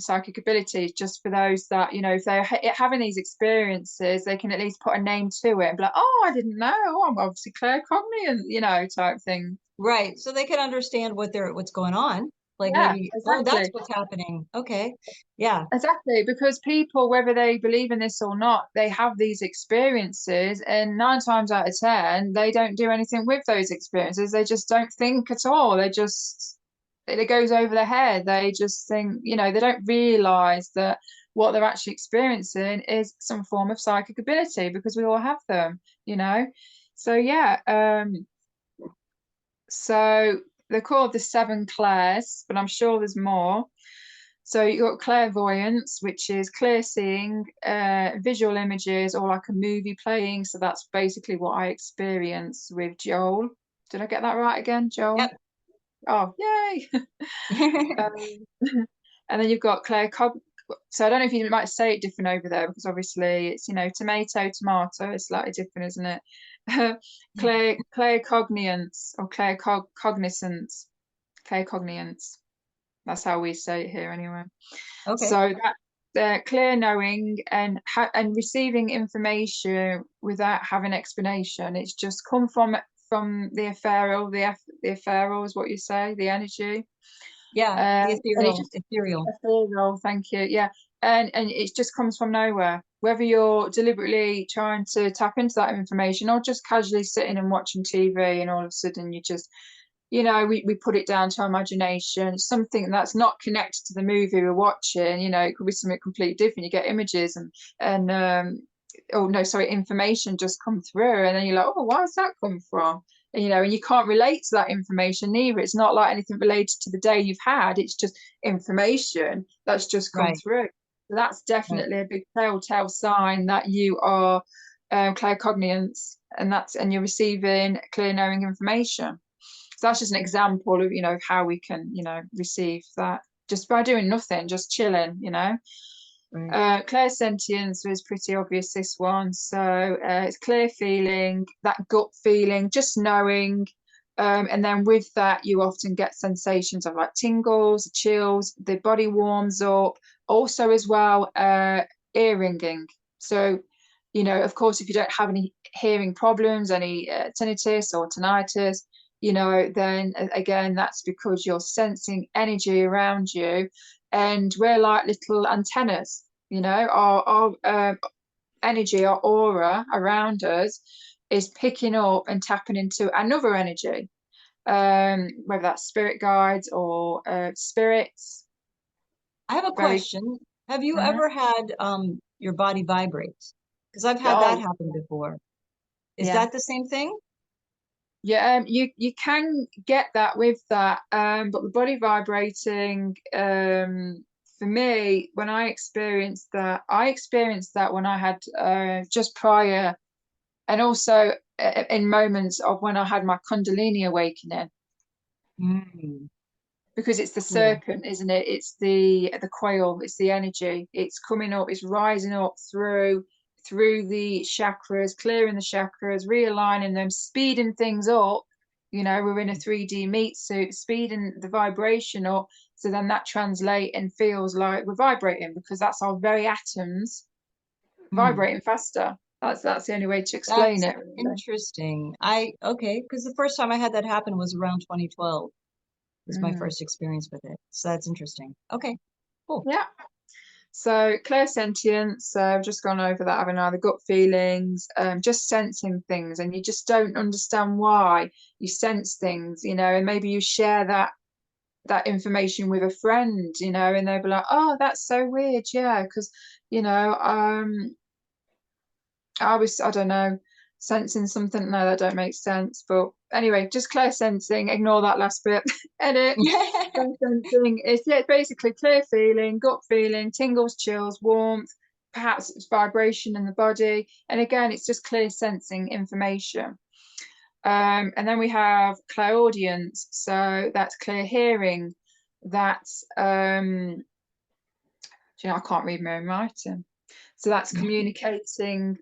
B: psychic abilities, just for those that, you know, if they're having these experiences, they can at least put a name to it and be like, oh, I didn't know. Oh, I'm obviously claircognizant, you know, type thing.
A: Right. So they can understand what's going on. Like
B: Yeah,
A: maybe, oh, that's
B: exactly.
A: what's happening. Okay. Yeah.
B: Exactly, because people, whether they believe in this or not, they have these experiences, and 9 times out of 10, they don't do anything with those experiences. They just don't think at all. It goes over their head. They just think, you know, they don't realize that what they're actually experiencing is some form of psychic ability because we all have them, you know. So yeah, so they're called the seven clairs, but I'm sure there's more. So you've got clairvoyance, which is clear seeing, visual images, or like a movie playing. So that's basically what I experienced with Joel. Did I get that right again, Joel?
A: Yep.
B: Oh, yay! Um, and then you've got claircog. So I don't know if you might say it different over there because obviously it's, you know, tomato, tomato. It's slightly different, isn't it? Claircognizance or claircognizance. Claircognizance. That's how we say it here anyway.
A: Okay.
B: So that clear knowing and and receiving information without having explanation. It's just come from the ethereal, the ethereal is what you say, the energy.
A: Yeah. The
B: And it
A: ethereal,
B: just
A: ethereal.
B: ethereal, thank you. Yeah. And it just comes from nowhere. Whether you're deliberately trying to tap into that information or just casually sitting and watching TV and all of a sudden you just, you know, we put it down to our imagination, something that's not connected to the movie we're watching, you know, it could be something completely different. You get images and oh no, sorry, information just come through, and then you're like, oh, where's that come from? And, you know, and you can't relate to that information either. It's not like anything related to the day you've had, it's just information that's just come
A: Right.
B: through. So that's
A: Right.
B: definitely a big telltale sign that you are claircognizant, and you're receiving clear knowing information. So that's just an example of, you know, how we can, you know, receive that just by doing nothing, just chilling, you know.
A: Right.
B: Clairsentience was pretty obvious, this one. So it's clear feeling, that gut feeling, just knowing. And then with that, you often get sensations of like tingles, chills, the body warms up. Also, as well, ear ringing. So, you know, of course, if you don't have any hearing problems, any tinnitus or tinnitus, you know, then again, that's because you're sensing energy around you. And we're like little antennas, you know, our energy, our aura around us is picking up and tapping into another energy, whether that's spirit guides or spirits.
A: I have a
B: Very,
A: question. Have you
B: mhm.
A: ever had your body vibrate? Because I've had that
B: Oh,
A: happen before. Is
B: yeah.
A: that the same thing?
B: Yeah, you can get that with that, but the body vibrating, for me, when I experienced that when I had just prior, and also in moments of when I had my Kundalini awakening,
A: Mm,
B: because it's the
A: cool.
B: serpent, isn't it? It's the coil, it's the energy. It's coming up, it's rising up through the chakras, clearing the chakras, realigning them, speeding things up. You know, we're in a 3D meat suit, speeding the vibration up. So then that translates and feels like we're vibrating because that's our very atoms
A: Mm,
B: vibrating faster. That's the only way to explain
A: that's
B: it, really.
A: interesting. Okay, because the first time I had that happen was around 2012. Was my
B: Mm.
A: first experience with it. So that's interesting. Okay, cool.
B: Yeah. So clairsentience, so I've just gone over that, having either gut feelings, just sensing things, and you just don't understand why you sense things, you know, and maybe you share that information with a friend, you know, and they'll be like, oh, that's so weird, yeah, because, you know, I don't know, sensing something. No, that don't make sense. But anyway, just clear sensing. Ignore that last bit. Edit. Clear sensing is, yeah, basically clear feeling, gut feeling, tingles, chills, warmth, perhaps it's vibration in the body. And again, it's just clear sensing information. And then we have clairaudience. So that's clear hearing. That's you know, I can't read my own writing. So that's communicating,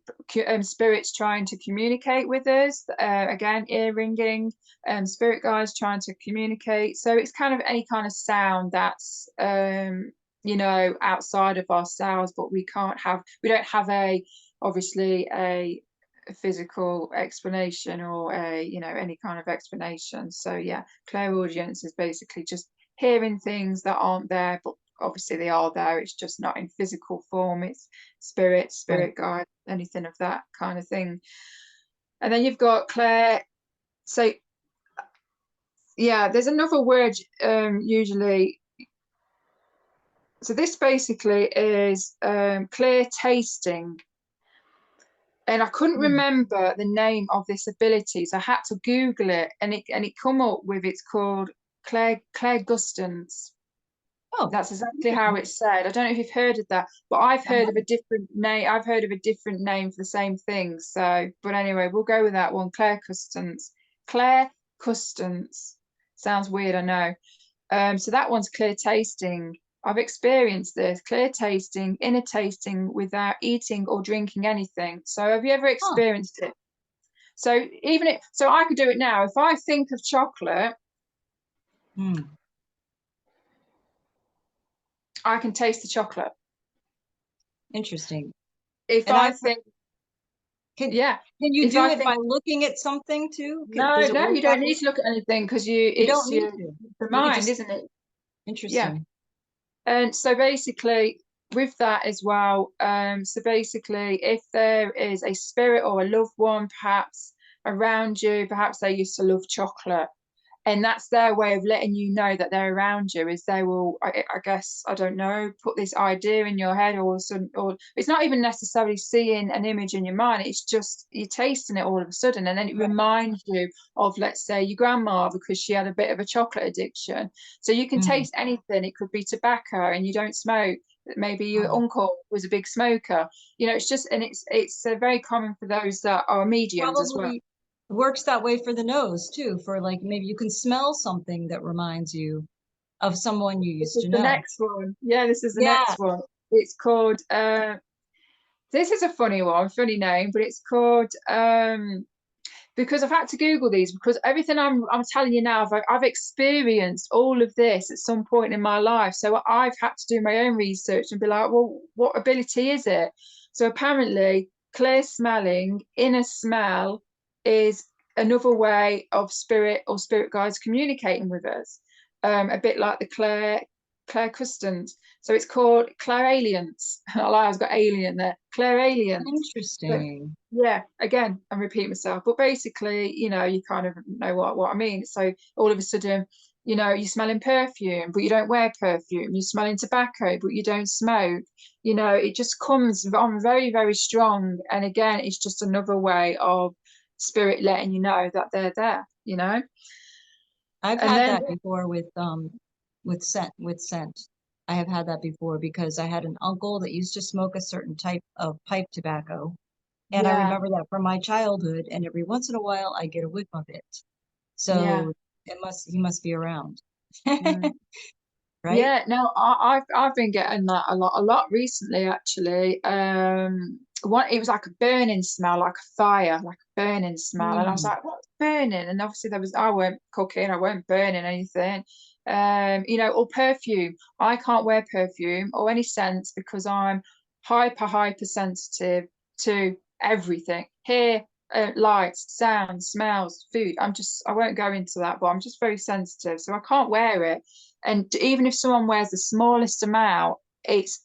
B: spirits trying to communicate with us. Again, ear ringing, spirit guides trying to communicate. So it's kind of any kind of sound that's, you know, outside of ourselves, but we don't have obviously a physical explanation or you know, any kind of explanation. So yeah, clairaudience is basically just hearing things that aren't there, but obviously they are there, it's just not in physical form. It's
A: Right.
B: spirit guide, anything of that kind of thing. And then you've got Claire. So yeah, there's another word usually. So this basically is clear tasting. And I couldn't
A: Mm.
B: remember the name of this ability, so I had to Google it, and it come up with, it's called Claire Gustance.
A: Oh,
B: That's exactly how
A: interesting.
B: it's said. I don't know if you've heard of that, but I've
A: I
B: heard of a
A: haven't.
B: different name. I've heard of a different name for the same thing. So, but anyway, we'll go with that one. Claire Custance. Claire Custance. Sounds weird, I know. So that one's clear tasting. I've experienced this clear tasting, inner tasting without eating or drinking anything. So have you ever
A: Huh.
B: experienced it? So so I could do it now. If I think of chocolate,
A: Mm.
B: I can taste the chocolate.
A: Interesting.
B: If
A: And
B: I
A: I've
B: think,
A: can
B: yeah,
A: can you
B: if
A: do
B: I
A: it
B: think,
A: by looking at something too?
B: no,
A: Does it
B: no,
A: work
B: you
A: that
B: don't
A: way?
B: need to look at anything because
A: You don't
B: it's
A: need to.
B: the
A: You could
B: mind,
A: just
B: isn't it? Yeah.
A: interesting.
B: And so basically, with that as well, so basically, if there is a spirit or a loved one perhaps around you, perhaps they used to love chocolate, and that's their way of letting you know that they're around you, is they will, I guess, I don't know, put this idea in your head, or some, or it's not even necessarily seeing an image in your mind, it's just you're tasting it all of a sudden, and then it
A: Right.
B: reminds you of, let's say, your grandma, because she had a bit of a chocolate addiction. So you can
A: Mm.
B: taste anything. It could be tobacco and you don't smoke, maybe your
A: Oh.
B: uncle was a big smoker, you know. It's just, and it's very common for those that are mediums as well.
A: Probably works that way for the nose too, for like maybe you can smell something that reminds you of someone you
B: This
A: used
B: is
A: to
B: the
A: know.
B: next one. Yeah, this is the
A: Yeah.
B: next one. It's called this is a funny one, funny name, but it's called because I've had to Google these, because everything I'm telling you now, I've experienced all of this at some point in my life. So I've had to do my own research and be like, well, what ability is it? So apparently, clear smelling, inner smell, is another way of spirit or spirit guides communicating with us. A bit like the Claire Customs. So it's called clairalience. I like I've got alien there. Clairalience. So
A: Interesting.
B: yeah, again, I'm repeating myself, but basically, you know, you kind of know what I mean. So all of a sudden, you know, you're smelling perfume, but you don't wear perfume. You're smelling tobacco, but you don't smoke. You know, it just comes on very, very strong. And again, it's just another way of spirit letting you know that they're there. you know.
A: I've
B: And
A: had
B: then
A: that before with scent. I have had that before because I had an uncle that used to smoke a certain type of pipe tobacco. And I
B: yeah,
A: remember that from my childhood, and every once in a while I get a whiff of it.
B: yeah.
A: So he must be around.
B: Mm.
A: Right?
B: Yeah, no, I've been getting that a lot recently actually. It was like a burning smell, like a fire, like a burning smell, and I was
A: Mm.
B: like, "What's burning?" And obviously I weren't cooking, I weren't burning anything. Or perfume. I can't wear perfume or any scents because I'm hyper sensitive to everything. Hear, lights, sounds, smells, food. I won't go into that, but I'm just very sensitive, so I can't wear it. And even if someone wears the smallest amount, it's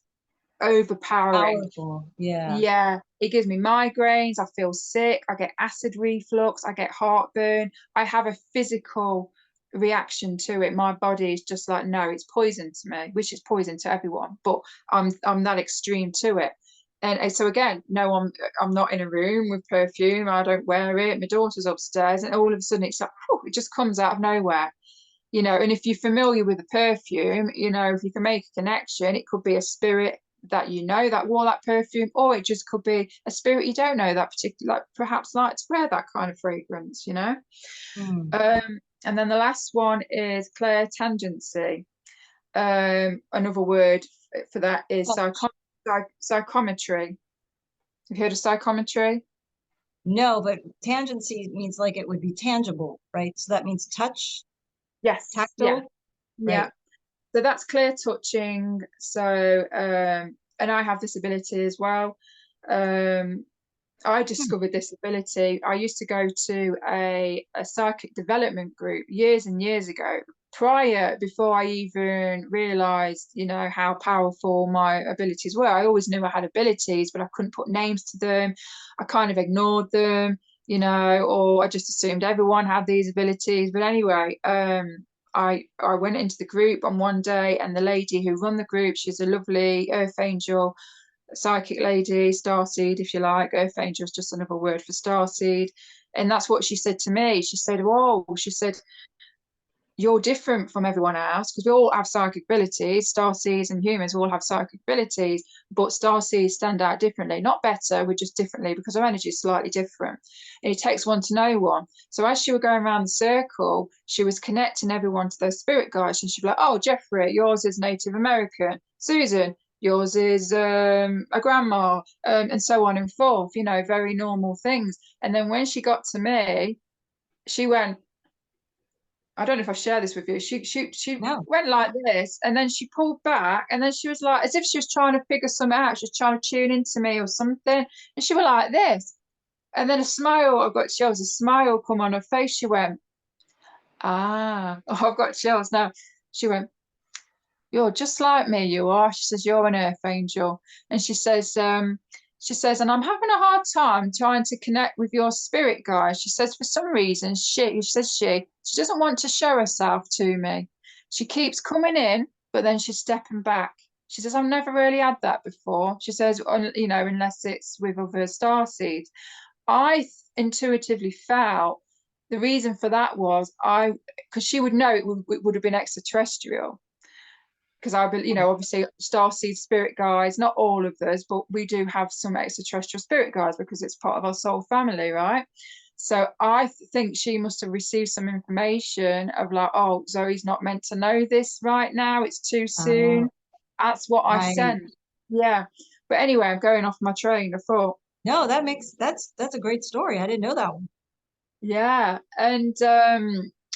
B: overpowering.
A: Powerful. Yeah.
B: Yeah, it gives me migraines. I feel sick. I get acid reflux. I get heartburn. I have a physical reaction to it. My body is just like, no, it's poison to me, which is poison to everyone. But I'm that extreme to it. And so again, no, I'm not in a room with perfume. I don't wear it. My daughter's upstairs, and all of a sudden it's like, whew, it just comes out of nowhere. And if you're familiar with the perfume, if you can make a connection, it could be a spirit that that wore that perfume, or it just could be a spirit you don't know that particular, like perhaps like to wear that kind of fragrance.
A: Mm.
B: And then the last one is clairtangency. Another word for that is psychometry. Have you heard of psychometry?
A: No, but tangency means like it would be tangible, right? So that means touch,
B: Yes. Yeah.
A: tactile,
B: Yeah.
A: right?
B: So that's clear touching. So, and I have this ability as well. Um, I
A: Hmm.
B: discovered this ability. I used to go to a psychic development group years and years ago, before I even realized, how powerful my abilities were. I always knew I had abilities, but I couldn't put names to them. I kind of ignored them, or I just assumed everyone had these abilities. But anyway, I went into the group on one day, and the lady who run the group, she's a lovely earth angel, psychic lady, starseed, if you like. Earth angel is just another word for starseed. And that's what she said to me. She said, "Whoa," she said, "you're different from everyone else because we all have psychic abilities. Starseeds and humans all have psychic abilities, but starseeds stand out differently. Not better, we're just differently because our energy is slightly different. And it takes one to know one." So as she was going around the circle, she was connecting everyone to their spirit guides. And she'd be like, "Oh, Jeffrey, yours is Native American. Susan, yours is a grandma," and so on and forth, very normal things. And then when she got to me, she went, I don't know if I share this with you. She
A: No.
B: went like this, and then she pulled back, and then she was like, as if she was trying to figure something out. She was trying to tune into me or something, and she was like this, and then a smile. I've got chills. A smile come on her face. She went, "Ah," oh, I've got chills now. She went, "You're just like me, you are." She says, "You're an earth angel." And she says, "And I'm having a hard time trying to connect with your spirit guys." She says, "For some reason, she doesn't want to show herself to me. She keeps coming in, but then she's stepping back." She says, "I've never really had that before." She says, "Unless it's with other star seeds." Intuitively felt the reason for that was because she would know it would have been extraterrestrial, because obviously starseed spirit guides, not all of us, but we do have some extraterrestrial spirit guides because it's part of our soul family, right? So I think she must have received some information of like, "Oh, Zoe's not meant to know this right now. It's too
A: Uh,
B: soon." That's what I
A: right.
B: sent. Yeah. But anyway, I'm going off my train of thought.
A: No, that's a great story. I didn't know that one.
B: Yeah. And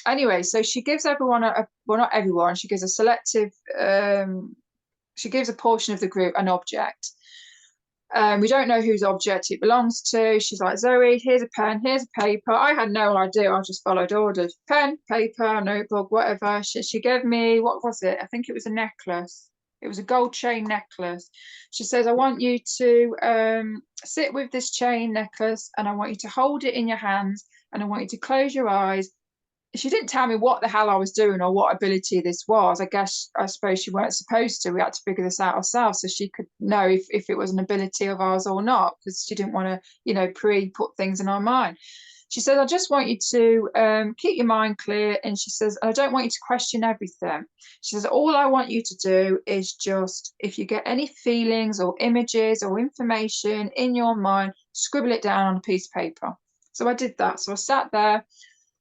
B: anyway, so she gives everyone well, not everyone, she gives a selective she gives a portion of the group an object. We don't know whose object it belongs to. She's like, "Zoe, here's a pen, here's a paper." I had no idea. I just followed orders. Pen, paper, notebook, whatever. She gave me, what was it? I think it was a necklace. It was a gold chain necklace. She says, "I want you to sit with this chain necklace, and I want you to hold it in your hands, and I want you to close your eyes." She didn't tell me what the hell I was doing or what ability this was. I suppose she weren't supposed to. We had to figure this out ourselves so she could know if it was an ability of ours or not, because she didn't want to, pre put things in our mind. She says, I just want you to keep your mind clear. And she says, I don't want you to question everything. She says, all I want you to do is just, if you get any feelings or images or information in your mind, scribble it down on a piece of paper. So I did that. So I sat there,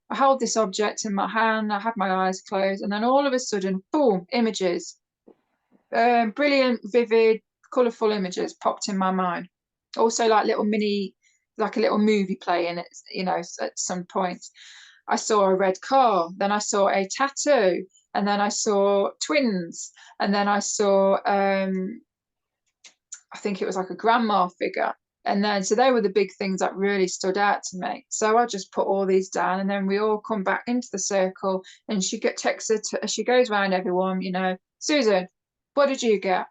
B: I held this object in my hand, I had my eyes closed, and then all of a sudden, boom, images. Brilliant, vivid, colourful images popped in my mind. Also, like little mini, like a little movie playing, at some point. I saw a red car, then I saw a tattoo, and then I saw twins, and then I saw, I think it was like a grandma figure. And then, so they were the big things that really stood out to me. So I just put all these down, and then we all come back into the circle, and she goes around everyone, Susan, what did you get?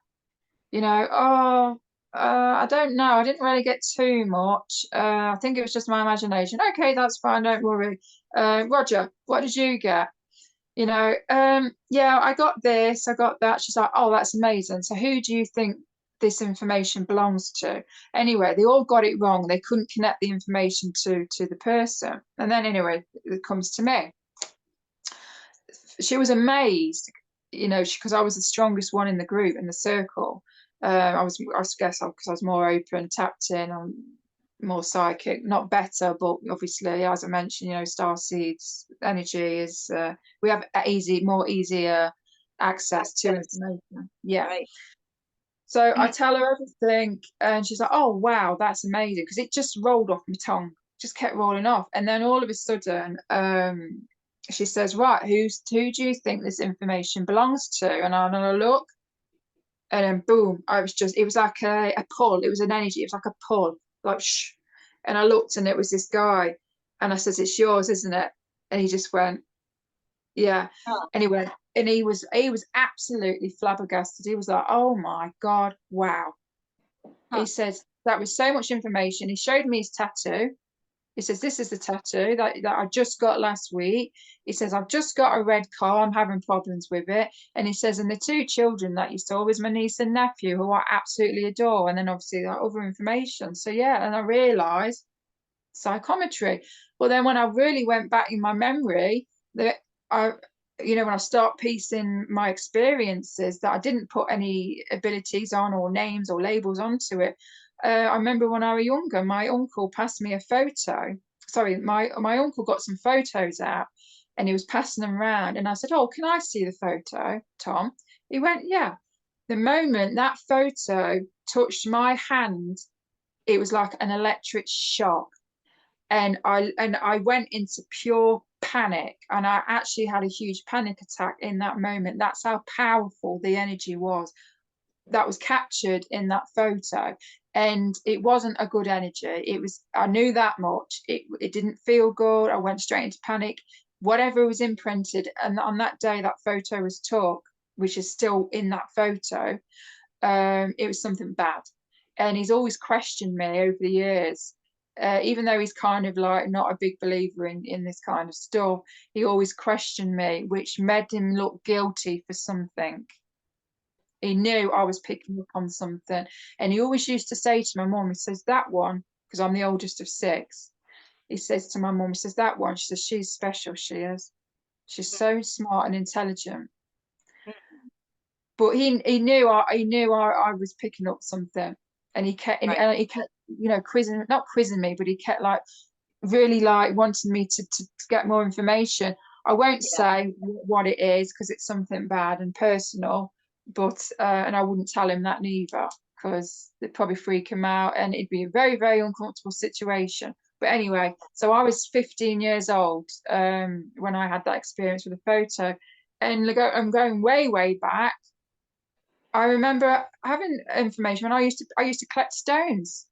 B: I don't know. I didn't really get too much. I think it was just my imagination. Okay, that's fine. Don't worry. Roger, what did you get? Yeah, I got this, I got that. She's like, oh, that's amazing. So who do you think this information belongs to? Anyway, they all got it wrong. They couldn't connect the information to the person. And then anyway, it comes to me. She was amazed, because I was the strongest one in the group, in the circle. I guess because I was more open, tapped in, I'm more psychic, not better, but obviously, as I mentioned, star seeds energy is we have easier access to information. Yeah.
A: Right.
B: So I tell her everything, and she's like, "Oh wow, that's amazing," because it just rolled off my tongue, just kept rolling off, and then all of a sudden, she says, "Right, who do you think this information belongs to?" And I look. And then boom, it was like a pull. It was an energy. It was like a pull, like shh. And I looked, and it was this guy. And I said, it's yours, isn't it? And he just went, yeah.
A: Huh.
B: Anyway, and he was absolutely flabbergasted. He was like, oh my God, wow.
A: Huh.
B: He said, that was so much information. He showed me his tattoo. He says, this is the tattoo that I just got last week. He says, I've just got a red car. I'm having problems with it. And he says, and the two children that you saw was my niece and nephew, who I absolutely adore. And then obviously that other information. So yeah, and I realised psychometry. But then when I really went back in my memory, that when I start piecing my experiences, that I didn't put any abilities on or names or labels onto it. I remember when I was younger, my uncle passed me a photo. Sorry, my uncle got some photos out, and he was passing them around. And I said, "Oh, can I see the photo, Tom?" He went, "Yeah." The moment that photo touched my hand, it was like an electric shock, and I went into pure panic, and I actually had a huge panic attack in that moment. That's how powerful the energy was that was captured in that photo. And it wasn't a good energy. I knew that much. It didn't feel good. I went straight into panic. Whatever was imprinted, and on that day that photo was took, which is still in that photo, it was something bad. And he's always questioned me over the years. Even though he's kind of like not a big believer in this kind of stuff, he always questioned me, which made him look guilty for something. He knew I was picking up on something. And he always used to say to my mum, he says, that one, because I'm the oldest of six, he says to my mum, he says, that one, she says, she's special, she is. She's so smart and intelligent. But he knew I was picking up something. And he kept,
A: Right.
B: and he kept, not quizzing me, but he kept like really like wanting me to get more information. I won't
A: Yeah.
B: say what it is because it's something bad and personal, but and I wouldn't tell him that neither, because it'd probably freak him out and it'd be a very, very uncomfortable situation. But anyway, so I was 15 years old when I had that experience with a photo, and I'm going way, way back. I remember having information when I used to collect stones,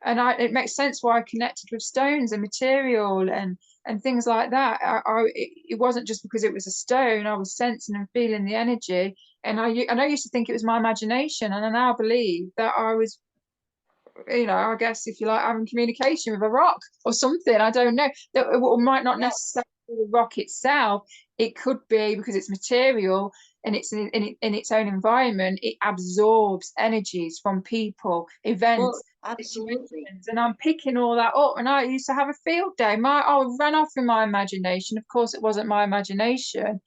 B: and it makes sense why I connected with stones and material and things like that. It wasn't just because it was a stone. I was sensing and feeling the energy, and I used to think it was my imagination, and I now believe that I was, I guess if you like, having communication with a rock or something. I don't know. That might not necessarily be the rock itself. It could be because it's material, in its own environment, it absorbs energies from people,
A: Well,
B: events,
A: absolutely.
B: situations, and I'm picking all that up. And I used to have a field day. I ran off in my imagination. Of course, it wasn't my imagination.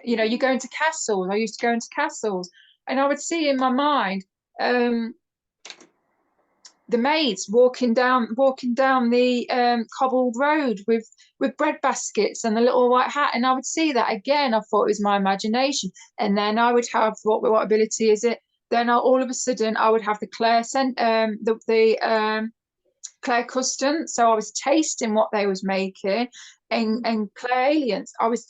B: You know, you go into castles. I used to go into castles, and I would see in my mind um, the maids walking down the cobbled road with bread baskets and the little white hat, and I would see that again. I thought it was my imagination, and then I would have what ability is it? Then all of a sudden I would have the Claire custard. So I was tasting what they was making, and Claire aliens. I was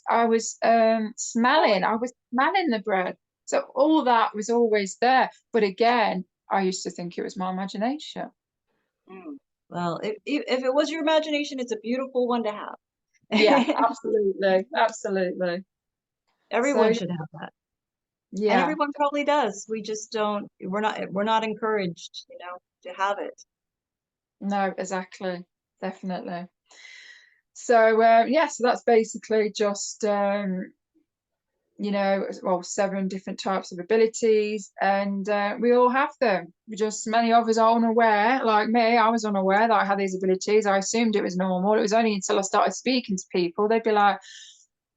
B: smelling the bread. So all that was always there. But again, I used to think it was my imagination.
A: Mm. Well, if it was your imagination, it's a beautiful one to
B: Yeah,
A: have.
B: absolutely, absolutely.
A: Everyone
B: So
A: should have that. And
B: yeah,
A: everyone probably does. We just don't, we're not encouraged, to have it.
B: no, exactly, definitely. So yeah, so that's basically just well, 7 different types of abilities, and we all have them. Just many of us are unaware. Like me, I was unaware that I had these abilities. I assumed it was normal. It was only until I started speaking to people, they'd be like,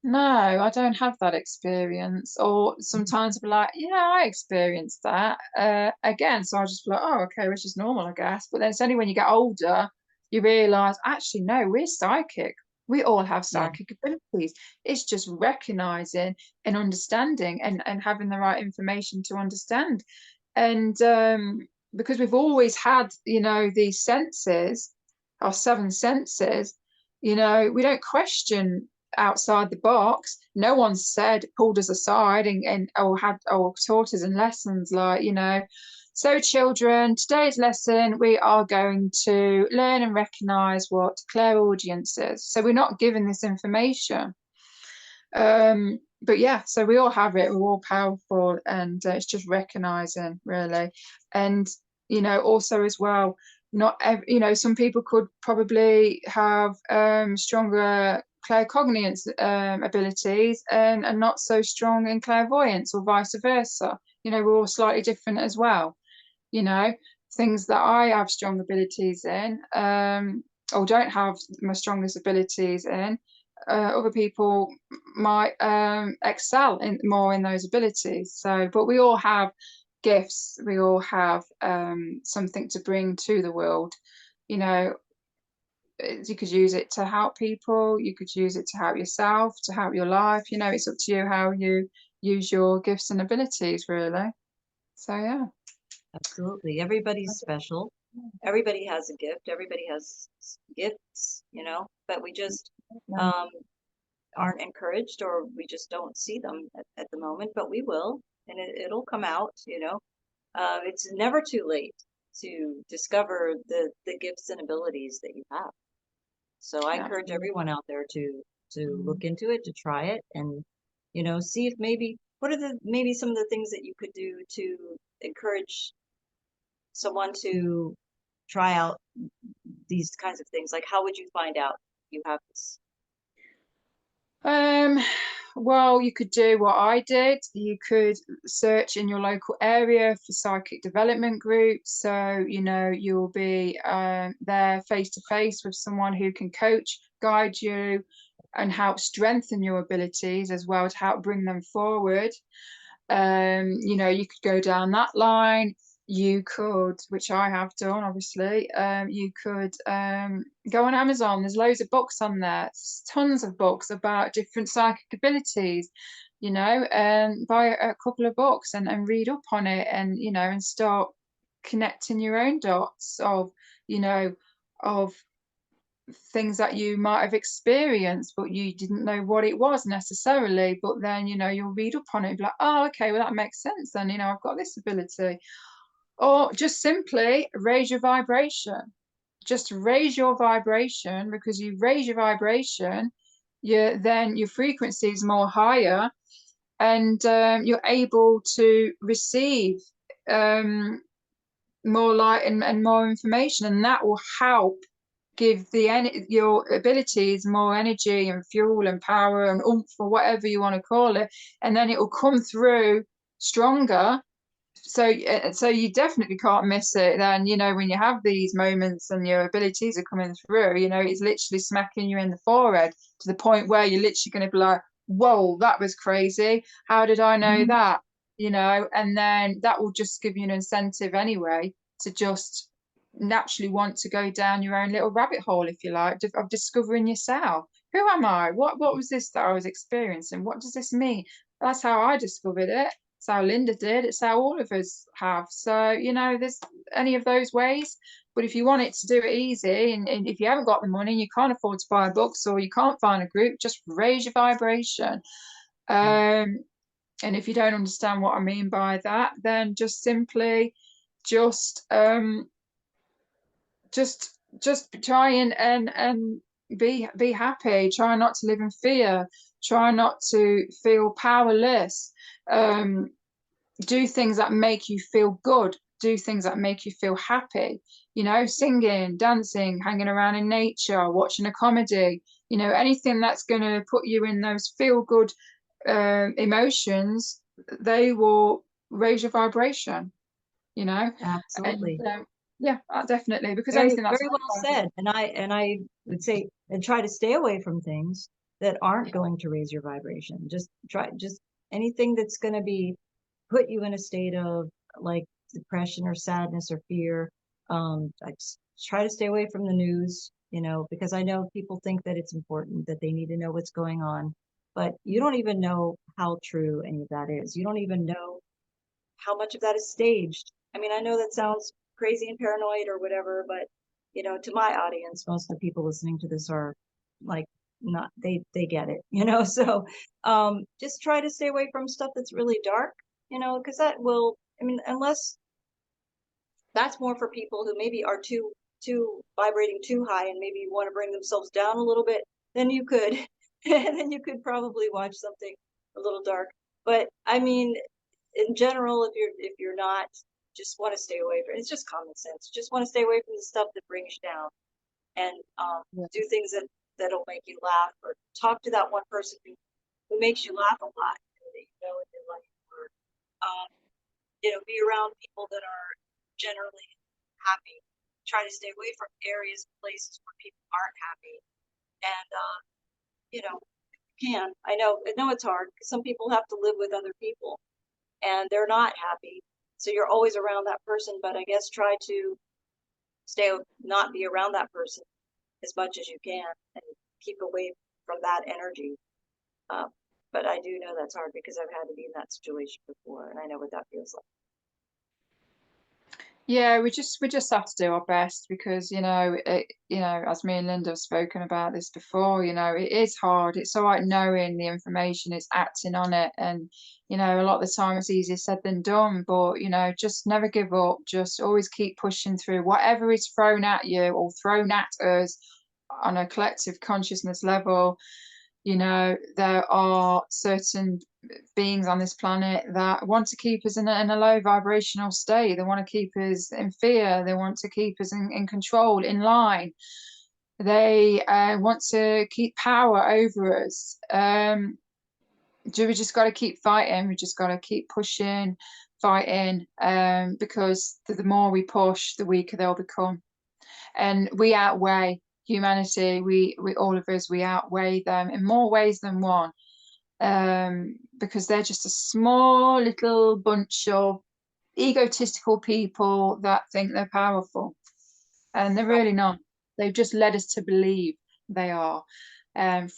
B: "No, I don't have that experience." Or sometimes I'd be like, "Yeah, I experienced that again." So I just be like, "Oh, okay, which is normal, I guess." But then it's only when you get older you realize, actually, no, we're psychic. We all have
A: Yeah.
B: psychic abilities. It's just recognizing and understanding and having the right information to understand. And because we've always had, these senses, our 7 senses, we don't question outside the box. No one said, pulled us aside or taught us in lessons like, so children, today's lesson, we are going to learn and recognize what clairaudience is. So we're not given this information. But yeah, so we all have it. We're all powerful, and it's just recognizing really. And also as well, not some people could probably have stronger claircognizance abilities and not so strong in clairvoyance, or vice versa. We're all slightly different as well. Things that I have strong abilities in, or don't have my strongest abilities in, other people might excel more in those abilities. So, but we all have gifts. We all have something to bring to the world. You know, you could use it to help people. You could use it to help yourself, to help your life. It's up to you how you use your gifts and abilities, really. So, yeah.
A: Absolutely. Everybody's special. Everybody has a gift. Everybody has gifts, but we just um, aren't encouraged, or we just don't see them at the moment, but we will, and it'll come out. It's never too late to discover the gifts and abilities that you have. So I encourage
B: Absolutely.
A: everyone out there to look into it, to try it, and see if what are maybe some of the things that you could do to encourage someone to try out these kinds of things. Like, how would you find out you have this?
B: Um, well, you could do what I did. You could search in your local area for psychic development groups. So, you'll be there face to face with someone who can coach, guide you, and help strengthen your abilities as well, to help bring them forward. You could go down that line. You could, which I have done, obviously, you could go on Amazon. There's loads of books on there, tons of books about different psychic abilities, buy a couple of books and read up on it, and start connecting your own dots of things that you might have experienced, but you didn't know what it was necessarily. But then, you'll read up on it and be like, oh, okay, well, that makes sense then, I've got this ability. Or just simply raise your vibration. Just raise your vibration, because you raise your vibration, then your frequency is more higher, and you're able to receive more light and more information, and that will help give your abilities more energy and fuel and power and oomph, or whatever you want to call it, and then it will come through stronger. So you definitely can't miss it. Then, when you have these moments and your abilities are coming through, it's literally smacking you in the forehead to the point where you're literally going to be like, whoa, that was crazy. How did I know
A: Mhm.
B: that? And then that will just give you an incentive anyway to just naturally want to go down your own little rabbit hole, if you like, of discovering yourself. Who am I? What was this that I was experiencing? What does this mean? That's how I discovered it. It's how Linda did. It's how all of us have. So, there's any of those ways. But if you want it to do it easy, and if you haven't got the money and you can't afford to buy books, or you can't find a group, just raise your vibration. And if you don't understand what I mean by that, then just simply just just try and be happy. Try not to live in fear. Try not to feel powerless. Do things that make you feel good. Do things that make you feel happy. Singing, dancing, hanging around in nature, watching a comedy. Anything that's going to put you in those feel good emotions. They will raise your vibration. And
A: Absolutely.
B: yeah, definitely, because
A: Very,
B: anything that's
A: very well said. And I would say, and try to stay away from things that aren't going to raise your vibration. Just anything that's going to be put you in a state of like depression or sadness or fear. I just try to stay away from the news, because I know people think that it's important, that they need to know what's going on, but you don't even know how true any of that is. You don't even know how much of that is staged. I mean, I know that sounds crazy and paranoid or whatever, but to my audience, most of the people listening to this are like not they get it, So just try to stay away from stuff that's really dark, because that will, I mean, unless that's more for people who maybe are too vibrating too high and maybe want to bring themselves down a little bit, then you could and then you could probably watch something a little dark. But I mean, in general, if you're not, just want to stay away from, it's just common sense. Just want to stay away from the stuff that brings you down, and
B: yeah.
A: do things that'll make you laugh, or talk to that one person who makes you laugh a lot, that in your life, or um, be around people that are generally happy. Try to stay away from areas and places where people aren't happy. And I know it's hard because some people have to live with other people and they're not happy. So you're always around that person, but I guess try to not be around that person as much as you can and keep away from that energy. Um, but I do know that's hard because I've had to be in that situation before, and I know what that feels like.
B: Yeah, we just have to do our best, because as me and Linda have spoken about this before, it is hard. It's all right knowing the information, it's acting on it, and a lot of the time it's easier said than done. But just never give up. Just always keep pushing through whatever is thrown at you or thrown at us on a collective consciousness level. There are certain beings on this planet that want to keep us in a low vibrational state. They want to keep us in fear. They want to keep us in control, in line. They want to keep power over us. We just got to keep fighting. We just got to keep pushing, fighting, because the more we push, the weaker they'll become. And we outweigh humanity. We all of us, we outweigh them in more ways than one, because they're just a small little bunch of egotistical people that think they're powerful, and they're really not. They've just led us to believe they are,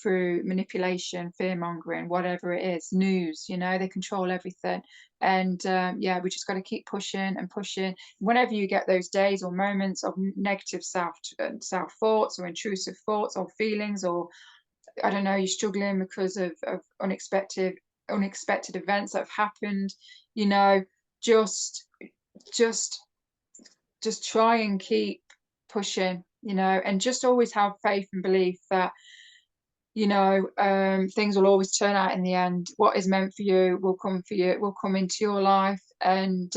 B: through manipulation, fear mongering, whatever it is, news. They control everything, and yeah, we just got to keep pushing and pushing. Whenever you get those days or moments of negative self thoughts or intrusive thoughts or feelings, or I don't know, you're struggling because of unexpected events that have happened, just just just try and keep pushing, and just always have faith and belief that things will always turn out in the end. What is meant for you will come for you. It will come into your life, and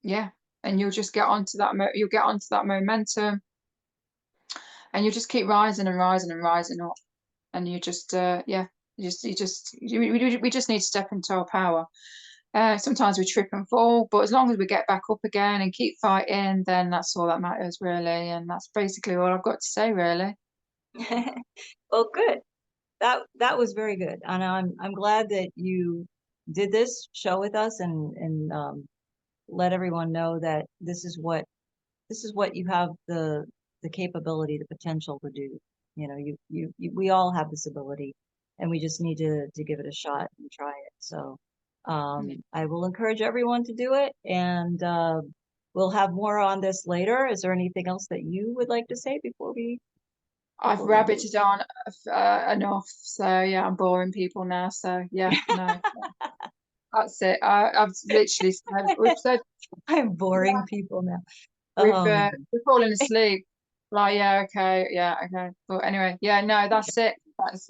B: yeah, and you'll just get onto that. You'll get onto that momentum, and you just keep rising and rising and rising up, and you just yeah, we just need to step into our power. Sometimes we trip and fall, but as long as we get back up again and keep fighting, then that's all that matters, really. And that's basically all I've got to say, really.
A: Well, good. That was very good, and I'm glad that you did this show with us and let everyone know that this is what you have the capability, the potential to do. You know, we all have this ability, and we just need to give it a shot and try it. So, I will encourage everyone to do it, and we'll have more on this later. Is there anything else that you would like to say
B: I've
A: before we leave?
B: rabbited on enough, so yeah, I'm boring people now. So yeah, no, that's it. I've literally said we've said
A: I'm boring
B: yeah,
A: people now.
B: we've
A: Um,
B: we're falling asleep. Like yeah, okay, yeah, okay. But anyway, yeah, no, that's it.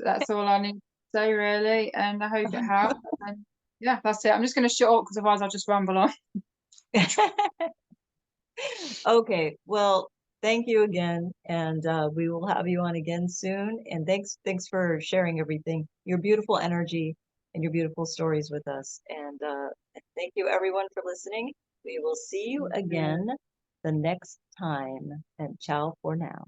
B: That's all I need to say really, and I hope it helped. And yeah, that's it. I'm just going to shut up because otherwise I'll just ramble on.
A: okay, well, thank you again, and we will have you on again soon. And thanks for sharing everything, your beautiful energy and your beautiful stories with us. And thank you everyone for listening. We will see you again the next time. And ciao for now.